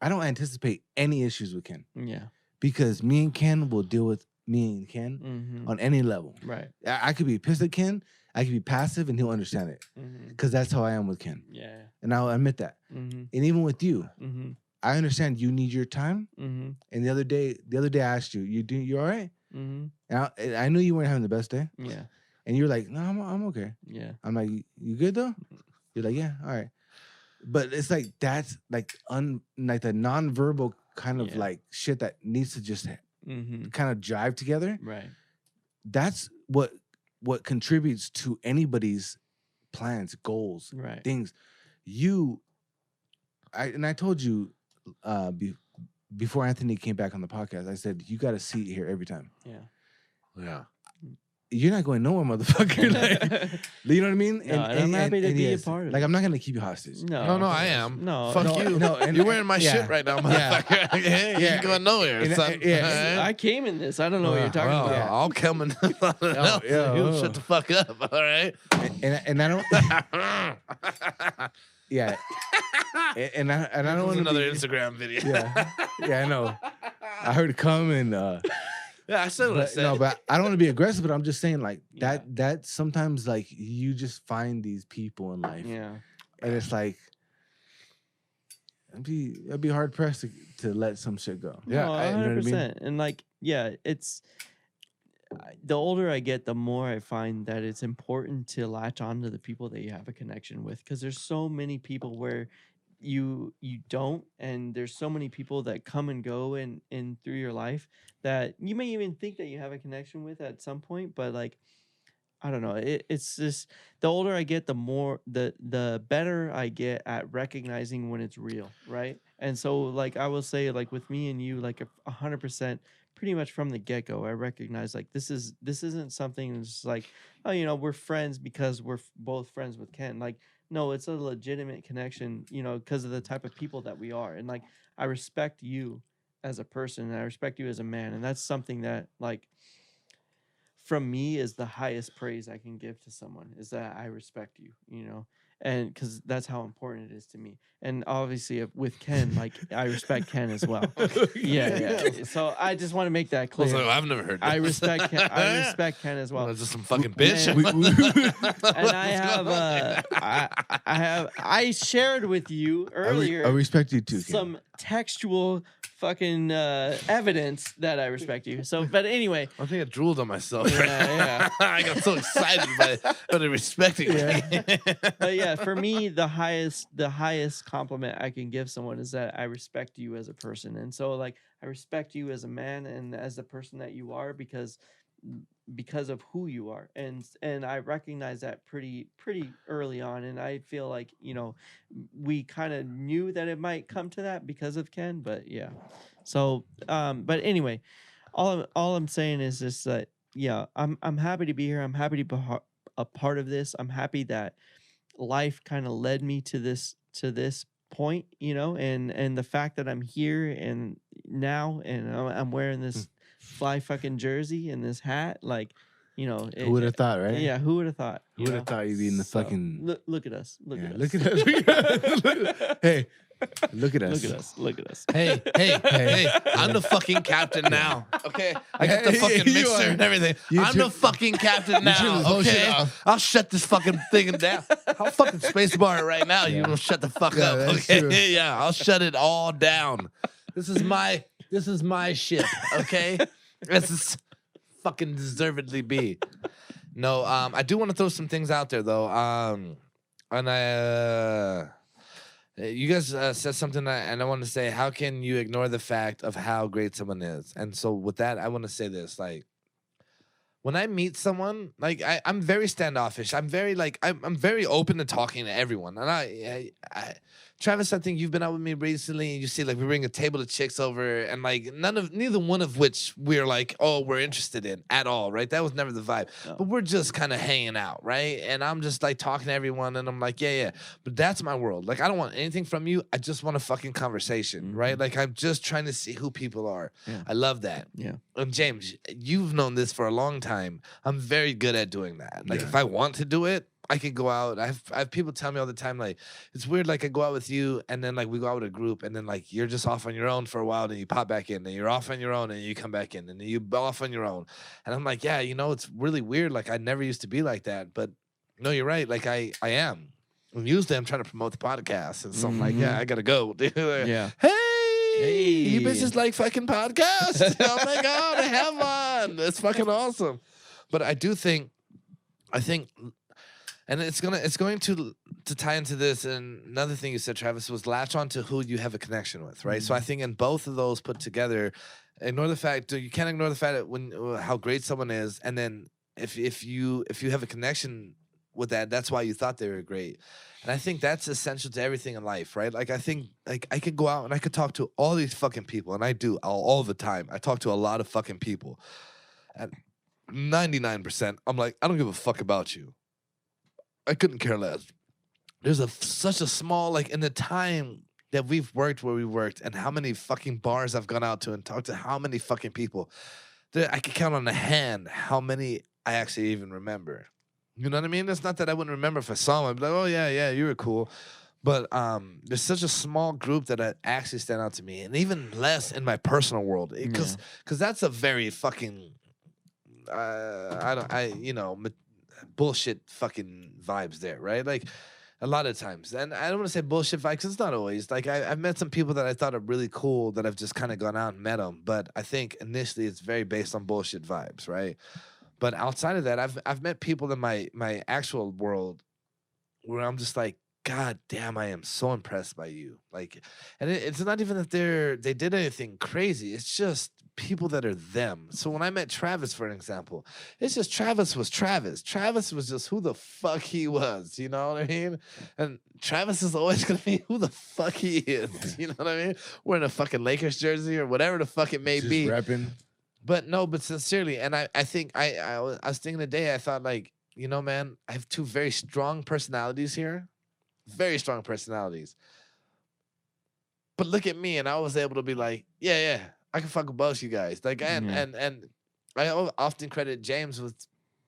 F: I don't anticipate any issues with Ken
B: Yeah.
F: because me and Ken will deal with me and Ken
B: Mm-hmm.
F: on any level.
B: Right.
F: I could be pissed at Ken, I could be passive, and he'll understand it
B: Mm-hmm.
F: because that's how I am with Ken,
B: Yeah.
F: and I'll admit that.
B: Mm-hmm.
F: And even with you,
B: Mm-hmm.
F: I understand you need your time.
B: Mm-hmm.
F: And the other day I asked you, you all right?
B: Mm-hmm.
F: And I knew you weren't having the best day.
B: Yeah.
F: And you're like, no, I'm okay.
B: Yeah.
F: I'm like, you good though? You're like, yeah, all right. But it's like that's like like the nonverbal kind of
B: Yeah.
F: like shit that needs to just
B: Mm-hmm.
F: kind of jive together.
B: Right.
F: That's what contributes to anybody's plans, goals,
B: Right.
F: things. I told you before Anthony came back on the podcast, I said you got a seat here every time.
B: Yeah.
E: Yeah.
F: You're not going nowhere, motherfucker. Like, you know what I mean?
B: No, and I'm happy to be a
F: yes,
B: part of
F: like
B: it.
F: I'm not gonna keep you hostage.
B: No.
E: No, I am.
B: No.
E: Fuck
F: no,
E: you.
F: no, and-
E: You're wearing my
F: yeah.
E: shit right now,
F: Yeah.
E: motherfucker. Yeah.
F: Yeah.
E: You're going nowhere,
F: And-
E: son.
F: yeah.
E: Alright?
B: I came in this. I don't know what you're talking
E: Well,
B: about.
E: I'll come and you shut the fuck up, all right?
F: And I don't. Yeah. And I don't
E: This
F: want
E: is
F: to
E: another
F: be,
E: Instagram video.
F: Yeah, I know. I heard it come and
E: Yeah, I said what I
F: but,
E: said.
F: no, but I don't want to be aggressive. But I'm just saying, like
B: Yeah.
F: that sometimes like you just find these people in life,
B: Yeah.
F: and it's like I'd be hard pressed to let some shit go.
E: Yeah,
B: No,
E: I-
F: you know what I mean?
B: 100%. And like, yeah, it's the older I get, the more I find that it's important to latch on to the people that you have a connection with, because there's so many people where you don't, and there's so many people that come and go in through your life that you may even think that you have a connection with at some point, but like, I don't know. It's just the older I get, the more the better I get at recognizing when it's real, right? And so, like I will say, like with me and you, like 100%, pretty much from the get go, I recognize like this isn't something that's just like, oh, you know, we're friends because we're both friends with Ken. Like, no, it's a legitimate connection, you know, because of the type of people that we are, and like I respect you as a person, and I respect you as a man, and that's something that like, from me, is the highest praise I can give to someone, is that I respect you, you know, and because that's how important it is to me. And obviously with Ken, like I respect Ken as well. Yeah. So I just want to make that
E: I
B: clear.
E: was like, I've never heard that.
B: I respect Ken. I respect Ken as well.
E: Is this some fucking bitch?
B: And I shared with you earlier
F: I respect you too. Ken.
B: some textual fucking evidence that I respect you. So, but anyway,
E: I think I drooled on myself.
B: Yeah.
E: I got so excited by the respecting me.
B: but yeah, for me, the highest compliment I can give someone is that I respect you as a person. And so like I respect you as a man and as the person that you are because of who you are. And I recognize that pretty early on. And I feel like, you know, we kind of knew that it might come to that because of Ken, but yeah. So but anyway, all I'm saying is just that yeah, I'm happy to be here. I'm happy to be a part of this. I'm happy that life kind of led me to this point, you know, and the fact that I'm here and now and I'm wearing this fly fucking jersey and this hat, like, you know,
F: Who would have thought, right?
B: Yeah, who would have thought?
F: Who would have thought you'd be in the
B: So,
F: fucking?
B: look at us. Look
F: Yeah,
B: at us.
F: look at us. Hey, look at us.
B: Look at us. Look at us.
E: Hey, I'm the fucking captain now. Okay? I got the
F: Hey,
E: fucking
F: you
E: mixer
F: are.
E: and everything.
F: You
E: I'm the fucking captain
F: turn this
E: now.
F: whole shit
E: Okay?
F: off.
E: I'll shut this fucking thing down. I'll fucking spacebar it right now. You will shut the fuck
F: Yeah,
E: up.
F: that's
E: Okay?
F: true.
E: Yeah, I'll shut it all down. This is my ship, okay? This is fucking deservedly be. No, I do want to throw some things out there though. And you guys said something, and I want to say, how can you ignore the fact of how great someone is? And so with that, I want to say this: like, when I meet someone, like I'm very standoffish. I'm very like I'm very open to talking to everyone. And Travis, I think you've been out with me recently, and you see like we bring a table of chicks over, and like neither one of which we're like, oh, we're interested in at all, right? That was never the vibe.
B: No.
E: But we're just kind of hanging out, right? And I'm just like talking to everyone, and I'm like, yeah. But that's my world. Like I don't want anything from you. I just want a fucking conversation, right? Like I'm just trying to see who people are.
B: Yeah.
E: I love that.
B: Yeah.
E: And James, you've known this for a long time. I'm very good at doing that. Like
F: Yeah.
E: if I want to do it, I could go out. I have people tell me all the time, like, it's weird, like I go out with you and then like we go out with a group and then like you're just off on your own for a while, then you pop back in, then you're off on your own and you come back in, and then you off on your own. And I'm like, yeah, it's really weird. Like I never used to be like that. But no, you're right. Like I am. And usually I'm trying to promote the podcast and so I'm like, yeah, I gotta go.
B: Yeah.
E: Hey, you
B: Hey.
E: bitches like fucking podcasts? Oh my god, I have one. It's fucking awesome. But I think, and it's going to tie into this. And another thing you said, Travis, was latch on to who you have a connection with, right? So I think in both of those put together, you can't ignore the fact that when how great someone is, and then if you have a connection with that, that's why you thought they were great. And I think that's essential to everything in life, right? Like I think like I could go out and I could talk to all these fucking people, and I do all the time. I talk to a lot of fucking people, and 99%, I'm like, I don't give a fuck about you. I couldn't care less. There's such a small, like in the time that we've worked where we worked, and how many fucking bars I've gone out to and talked to how many fucking people, I could count on a hand how many I actually even remember. You know what I mean? It's not that I wouldn't remember if I saw them. I'd be like, oh yeah, you were cool. But there's such a small group that actually stand out to me, and even less in my personal world, because that's a very fucking bullshit fucking vibes there, right? Like a lot of times, and I don't want to say bullshit vibes, 'cause it's not always. Like I've met some people that I thought are really cool that I've just kind of gone out and met them, but I think initially it's very based on bullshit vibes, right? But outside of that, I've met people in my actual world where I'm just like, God damn, I am so impressed by you. Like, and it's not even that they did anything crazy. It's just people that are them. So when I met Travis, for an example, it's just Travis was Travis. Travis was just who the fuck he was. You know what I mean? And Travis is always gonna be who the fuck he is. You know what I mean? Wearing a fucking Lakers jersey or whatever the fuck it may
F: Just
E: be.
F: repping.
E: But no, but sincerely, and I think I was thinking today, I thought like, man, I have two very strong personalities here. Very strong personalities. But look at me, and I was able to be like, yeah, I can fuck with both you guys. Like, and I often credit James with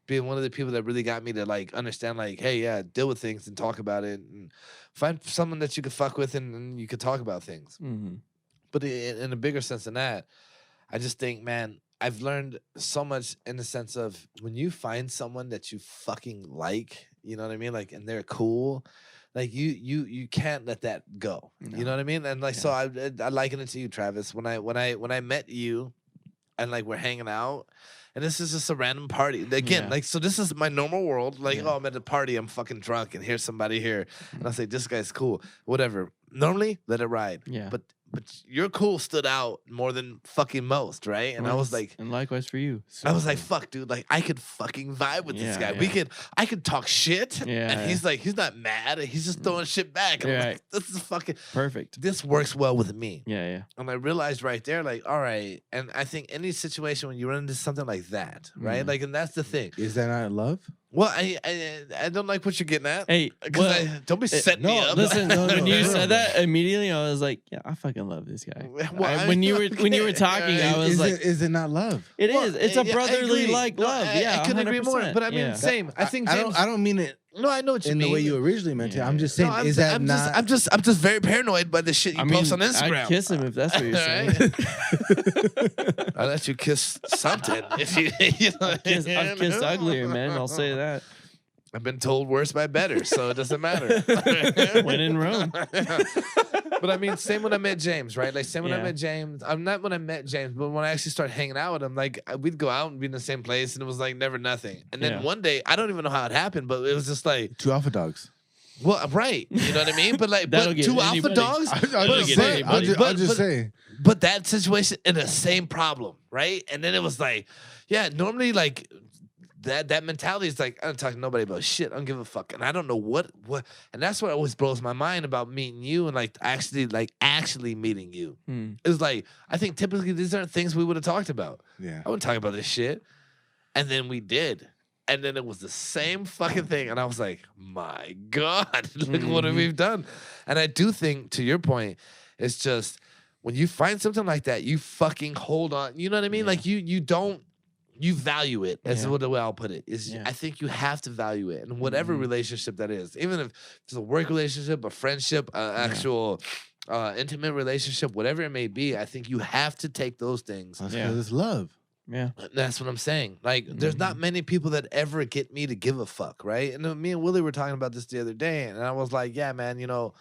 E: being one of the people that really got me to like understand, like, hey, yeah, deal with things and talk about it, and find someone that you could fuck with and you could talk about things.
B: Mm-hmm.
E: But in a bigger sense than that, I just think, man, I've learned so much in the sense of when you find someone that you fucking like, you know what I mean? Like, and they're cool. Like you can't let that go.
B: No.
E: You know what I mean? And like, so I liken it to you, Travis. When I met you, and like we're hanging out, and this is just a random party again.
B: Yeah.
E: Like, so this is my normal world. Like,
B: Yeah.
E: oh, I'm at a party, I'm fucking drunk, and here's somebody here, and I say, this guy's cool, whatever. Normally, let it ride.
B: Yeah.
E: But your cool stood out more than fucking most, right? And I was like,
B: and likewise for you.
E: I was like, fuck, dude, like I could fucking vibe with this
B: Yeah,
E: guy.
B: yeah.
E: I could talk shit.
B: Yeah,
E: And he's like, he's not mad. He's just throwing shit back. And I'm
B: Yeah.
E: like, this is fucking,
B: Perfect.
E: this works well with me.
B: Yeah.
E: And I realized right there, like, all right. And I think any situation when you run into something like that, right?
B: Mhm.
E: Like, and that's the thing.
F: Is that not love?
E: Well, I don't like what you're getting at.
B: Hey,
E: 'Cause
B: well,
E: don't be setting me
F: no,
E: up.
B: listen,
F: No,
B: when
F: no,
B: you
F: no.
B: said that immediately, I was like, yeah, I fucking love this guy.
E: Well,
B: When you were talking, I was
F: Is
B: like,
F: is it not love?
B: it is. It's a
E: yeah, I
B: brotherly
E: agree.
B: like
E: No,
B: love.
E: I
B: Yeah,
E: couldn't agree more.
B: 100%.
E: But I mean,
B: Yeah.
E: same. I think James.
F: I don't mean it
E: No, I know what you
F: in
E: mean.
F: the way you originally meant it. I'm just saying,
E: No,
F: is that
E: I'm
F: not?
E: Just, I'm just very paranoid by the shit you post on Instagram.
B: I'd kiss him if that's what you're saying.
E: I'll let you kiss something if you know.
B: I've kissed uglier, man. I'll say that.
E: I've been told worse by better, so it doesn't matter.
B: When in Rome.
E: But I mean, same when I met James, right? Like, same when I
B: Yeah.
E: met James. I'm not when I met James, but when I actually started hanging out with him, like, we'd go out and be in the same place, and it was like never nothing. And then
B: Yeah.
E: one day, I don't even know how it happened, but it was just like,
F: Two alpha dogs.
E: well, right, you know what I mean? But like,
B: That'll
E: but
B: get
E: two alpha
B: anybody.
E: dogs.
F: I'll
B: But-
F: just
B: but-
F: say.
B: but-
F: I'll just say.
E: But that situation in the same problem, right? And then it was like, yeah, normally like that mentality is like, I don't talk to nobody about shit. I don't give a fuck. And I don't know what, and that's what always blows my mind about meeting you and actually meeting you. It's like, I think typically these aren't things we would have talked about.
F: Yeah.
E: I wouldn't talk about this shit. And then we did. And then it was the same fucking thing. And I was like, my God, look what we've done. And I do think, to your point, it's just when you find something like that, you fucking hold on. You know what I mean? Like you don't, you value it. That's the way I'll put it. I think you have to value it. And whatever relationship that is, even if it's a work relationship, a friendship, actual intimate relationship, whatever it may be, I think you have to take those things.
F: That's because it's love.
B: Yeah.
E: That's what I'm saying. Like, there's not many people that ever get me to give a fuck, right? And me and Willie were talking about this the other day, and I was like, yeah, man, you know,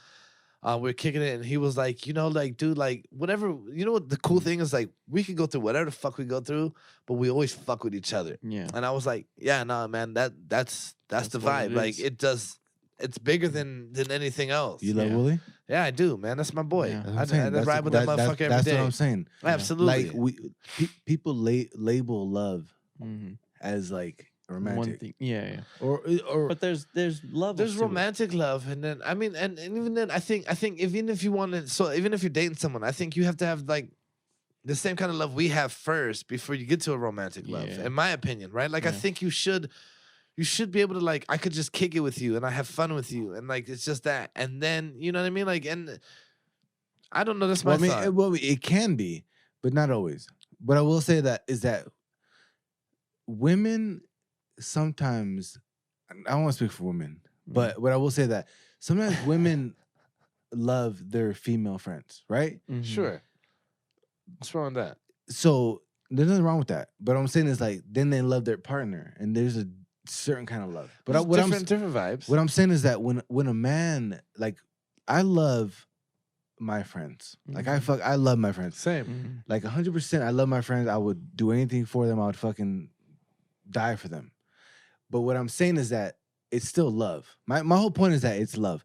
E: we're kicking it, and he was like, you know, like, dude, like, whatever, you know what the cool thing is, like, we can go through whatever the fuck we go through, but we always fuck with each other.
B: Yeah.
E: And I was like, yeah, no, man, that's the vibe. Like, it's bigger than anything else.
F: You love Willie?
E: Yeah, I do, man. That's my boy.
B: Yeah.
E: I ride with that motherfucker every day.
F: That's what I'm saying.
E: Absolutely.
F: Like people label love as like romantic.
B: One thing. Yeah.
F: Or
B: But there's love.
E: There's romantic love, and then I mean, and even then, I think even if you want to, so even if you're dating someone, I think you have to have like the same kind of love we have first before you get to a romantic love.
B: Yeah.
E: In my opinion, right? Like I think you should be able to, like, I could just kick it with you and I have fun with you, and like it's just that, and then you know what I mean, like, and I don't know, that's my thought.
F: It can be, but not always. But I will say that is that women sometimes, I don't want to speak for women, but what I will say that sometimes women love their female friends, right?
E: Sure. What's wrong with that?
F: So there's nothing wrong with that. But what I'm saying is like then they love their partner, and there's a certain kind of love. But
E: different vibes.
F: What I'm saying is that when a man, like, I love my friends. Like I love my friends.
E: Same.
F: Like 100%, I love my friends. I would do anything for them. I would fucking die for them. But what I'm saying is that it's still love. My whole point is that it's love.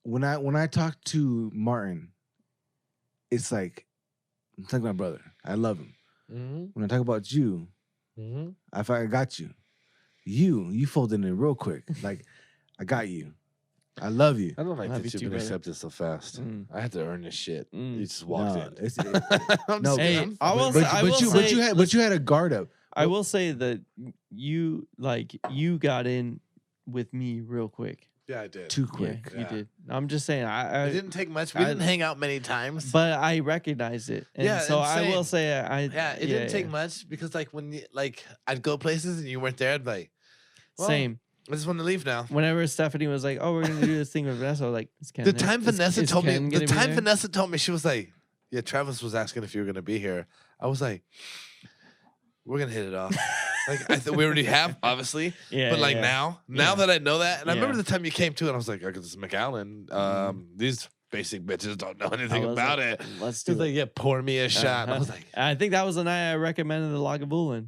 F: When I talk to Martin, it's like my brother. I love him. When I talk about you, I feel like I got you. You folded in real quick. Like, I got you. I love you.
E: I don't like
B: Love
E: that
B: you
E: you've
B: too,
E: been
B: brother.
E: accepted so fast. I had to earn this shit. You just
F: No,
E: walked in.
F: it's- no,
B: Hey, I will
F: but,
B: say- I
F: but
B: will
F: you
B: say-
F: but you had a guard up.
B: I will say that you got in with me real quick.
E: Yeah, I did.
F: Too
B: Yeah,
F: quick.
B: you did. I'm just saying.
E: It didn't take much. We didn't hang out many times.
B: But I recognized it. And
E: Yeah,
B: so I
E: insane.
B: will say
E: Yeah, it didn't take much because like when you, like I'd go places and you weren't there, I'd be like, well,
B: Same.
E: I just want to leave now.
B: Whenever Stephanie was like, "Oh, we're gonna do this thing with Vanessa," I was like, is Ken
E: The
B: there?
E: time
B: Is-
E: Vanessa
B: is
E: told me,
B: Ken
E: the
B: gonna be
E: time
B: there?"
E: Vanessa told me, she was like, "Yeah, Travis was asking if you were gonna be here." I was like, "We're gonna hit it off." Like we already have, obviously.
B: Yeah,
E: But like
B: yeah.
E: now that I know that, and I remember
B: Yeah.
E: the time you came to, and I was like, "Okay, this is McAllen. These basic bitches don't know anything
B: I was
E: about
B: like,
E: it."
B: Let's
E: He
B: do
E: was
B: it.
E: like, "Yeah, pour me a shot." And I was like,
B: I think that was the night I recommended the Lagavulin.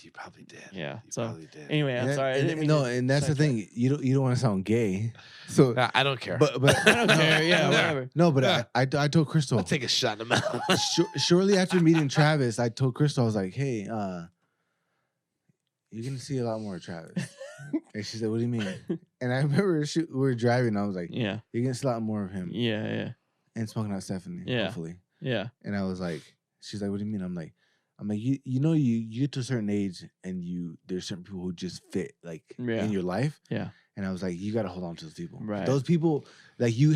E: "You probably did.
B: Yeah.
E: You
B: So
E: probably did."
B: anyway, I'm
F: Yeah,
B: sorry. I
F: and-
B: didn't mean
F: no,
B: to
F: and that's the
B: sidetrack.
F: thing. You don't want to sound gay. So,
E: Nah, I don't care.
F: but
B: I don't care. Yeah, whatever.
F: no, but I told Crystal
E: I'll take a shot in the mouth.
F: shortly after meeting Travis, I told Crystal, I was like, hey, you're gonna see a lot more of Travis. And she said, what do you mean? And I remember we were driving, I was like,
B: Yeah.
F: you're gonna see a lot more of him.
B: Yeah.
F: And smoking out Stephanie,
B: Yeah.
F: hopefully.
B: Yeah.
F: And I was like, she's like, what do you mean? I'm like, you know, you get to a certain age and there's certain people who just fit like
B: Yeah.
F: in your life.
B: Yeah.
F: And I was like, you gotta hold on to those people.
B: Right.
F: Those people, like you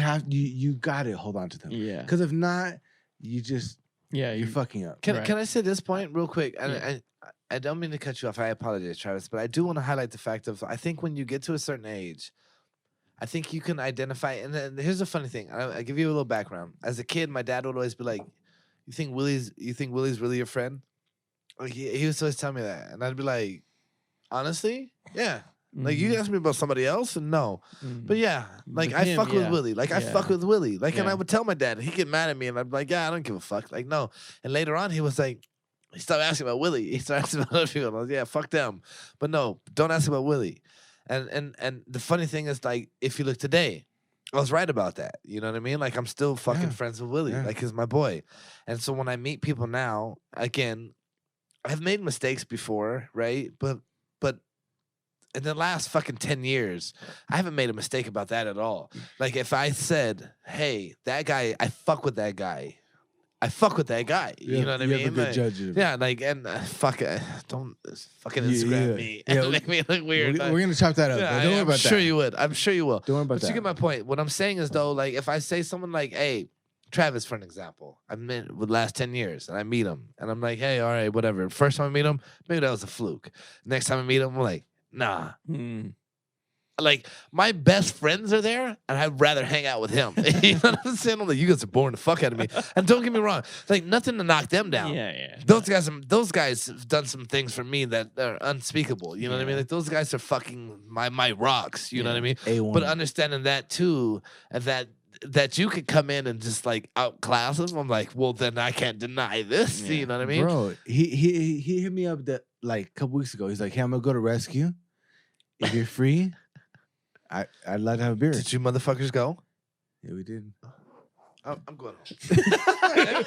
F: gotta hold on to them.
B: Yeah.
F: Because if not,
B: Yeah.
F: you're fucking up.
E: Can
B: Right.
E: I say this point real quick? And
B: Yeah.
E: I don't mean to cut you off. I apologize, Travis, but I do want to highlight the fact of I think when you get to a certain age, I think you can identify. And then here's the funny thing. I'll give you a little background. As a kid, my dad would always be like, "You think Willie's really your friend?" Like he was always telling me that, and I'd be like, "Honestly, yeah." Like you asked me about somebody else, and no, but yeah, like
B: With
E: I
B: him,
E: fuck with
B: yeah.
E: Willie. Like I
B: Yeah.
E: fuck with Willie. Like, and I
B: Yeah.
E: would tell my dad, and he'd get mad at me, and I'd be like, "Yeah, I don't give a fuck." Like no, and later on, he was like, he stopped asking about Willie. He started asking about other people. And I was, yeah, fuck them, but no, don't ask about Willie. And the funny thing is, like, if you look today, I was right about that. You know what I mean? Like I'm still fucking
F: Yeah.
E: friends with Willie.
F: Yeah.
E: Like he's my boy. And so when I meet people now, again, I've made mistakes before, right? But but in the last fucking 10 years, I haven't made a mistake about that at all. Like if I said, hey, that guy, I fuck with that guy. I fuck with that guy. You know what I mean?
F: You have a good
E: Like,
F: judge of it.
E: yeah, like, and fuck it. Don't fucking Instagram me
F: Yeah,
E: and make me look weird.
F: We're gonna chop that up.
E: Yeah,
F: man. Don't worry
E: I'm
F: about
E: sure
F: that.
E: you would. I'm sure you will.
F: Don't worry about
E: But you
F: that.
E: get my point. What I'm saying is though, like if I say someone like, hey, Travis, for an example, I've met with the last 10 years and I meet him and I'm like, hey, all right, whatever. First time I meet him, maybe that was a fluke. Next time I meet him, I'm like, nah. Like my best friends are there and I'd rather hang out with him. You know what I'm saying? I'm like, you guys are boring the fuck out of me. And don't get me wrong, like nothing to knock them down.
B: Yeah.
E: Those guys have done some things for me that are unspeakable. You know what I mean? Like those guys are fucking my rocks. You know what I mean?
F: A1.
E: But understanding that too, and that you could come in and just like outclass them. I'm like, well, then I can't deny this. You know what I mean?
F: Bro, he hit me up that like a couple weeks ago. He's like, hey, I'm gonna go to rescue. If you're free, I'd like to have a beer.
E: Did you motherfuckers go?
F: Yeah, we did.
E: I'm going home.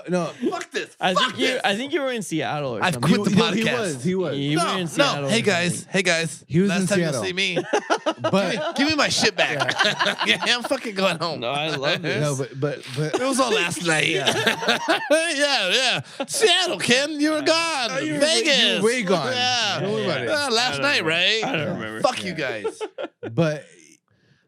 F: No.
E: Fuck this.
B: I
E: Fuck this.
B: think you were in Seattle or
E: I've
B: something.
E: quit the podcast.
F: He was.
B: You were in Seattle.
E: No.
B: or
E: Hey
B: something.
E: guys.
F: He was
E: Last
F: in
E: time
F: Seattle.
E: you'll see me.
F: But
E: Give me my shit back. Yeah, I'm fucking going home.
B: No, I love this.
F: no, but
E: It was all last night. Yeah. Seattle, Ken, you were gone.
F: you were
E: Vegas.
F: way gone.
E: Yeah.
F: Don't worry about it.
E: Last
B: I don't
E: night,
B: remember.
E: right?
B: I don't remember.
E: Fuck you guys.
F: but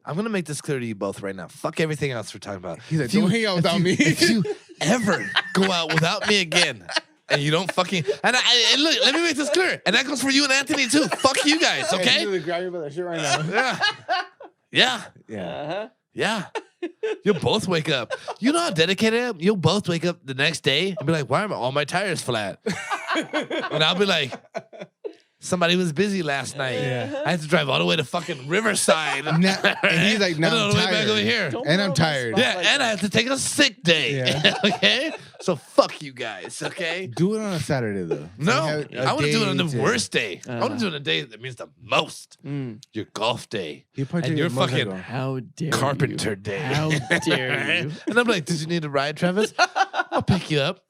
E: I'm gonna make this clear to you both right now. Fuck everything else we're talking about.
F: he's like,
E: If you-
F: don't hang out without me.
E: If you ever go out without me again, and you don't fucking and look, let me make this clear, and that goes for you and Anthony too. Fuck you guys,
F: Hey,
E: okay?
F: you really grab me by the shirt right now.
E: Yeah.
F: Yeah.
E: Yeah. You'll both wake up. You know how dedicated I am? You'll both wake up the next day and be like, why are all my tires flat? And I'll be like, somebody was busy last night.
F: Yeah.
E: I had to drive all the way to fucking Riverside.
F: And he's like, now
E: And
F: I'm
E: all the way back
F: tired.
E: over here.
B: Don't
F: And
B: put
F: I'm
B: on the
F: tired.
B: spot
E: Yeah,
B: like
E: and I
B: that.
E: have to take a sick day.
F: Yeah.
E: Okay? So fuck you guys, okay?
F: Do it on a Saturday though.
E: No,
F: Have a
E: I want to do it on the
F: day to-
E: worst day. I want to do it on a day that means the most.
B: Mm.
E: Your golf day.
F: He probably
E: And
F: take
E: you're
F: a
E: fucking
F: motorcycle.
B: How dare
E: Carpenter
B: you?
E: day.
B: How dare you?
E: And I'm like, did you need a ride, Travis? I'll pick you up.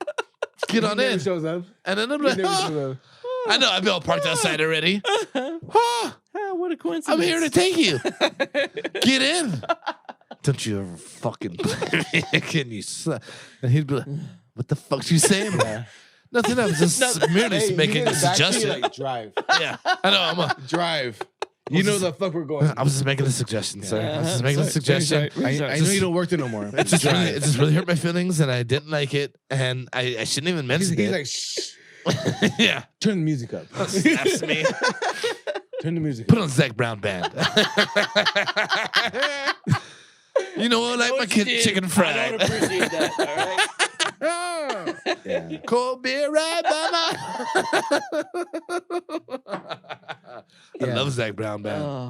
E: Get
F: He
E: on
F: never
E: in.
F: shows up.
E: And then I'm
F: He
E: like,
F: never
E: "Oh,
F: shows up.
E: I know, I've been all parked outside already. Oh,
B: Ah, what a coincidence.
E: I'm here to take you. Get in. Don't you ever fucking can you suck? And he'd be like, what the fuck's you saying? Nothing, I was just merely
F: Hey,
E: making
F: you
E: a
F: get back to you,
E: suggestion.
F: like, drive.
E: Yeah, I know, I'm a,
F: Drive. You know the fuck we're going.
E: I was just making a suggestion, sir. I was just making a
B: Sorry,
E: suggestion.
F: I know you don't work there no more.
E: It just, really hurt my feelings, and I didn't like it, and I shouldn't even mention
F: He's
E: it.
F: like, shh.
E: Yeah,
F: Turn the music up.
E: snaps me.
F: Turn the music
E: Put
F: up.
E: on Zach Brown band. You know what? I like my kid chicken
B: I
E: fried.
B: don't appreciate that. All right.
F: Yeah.
E: Cold beer right by my. I
F: Yeah.
E: love Zach Brown band.
B: Oh.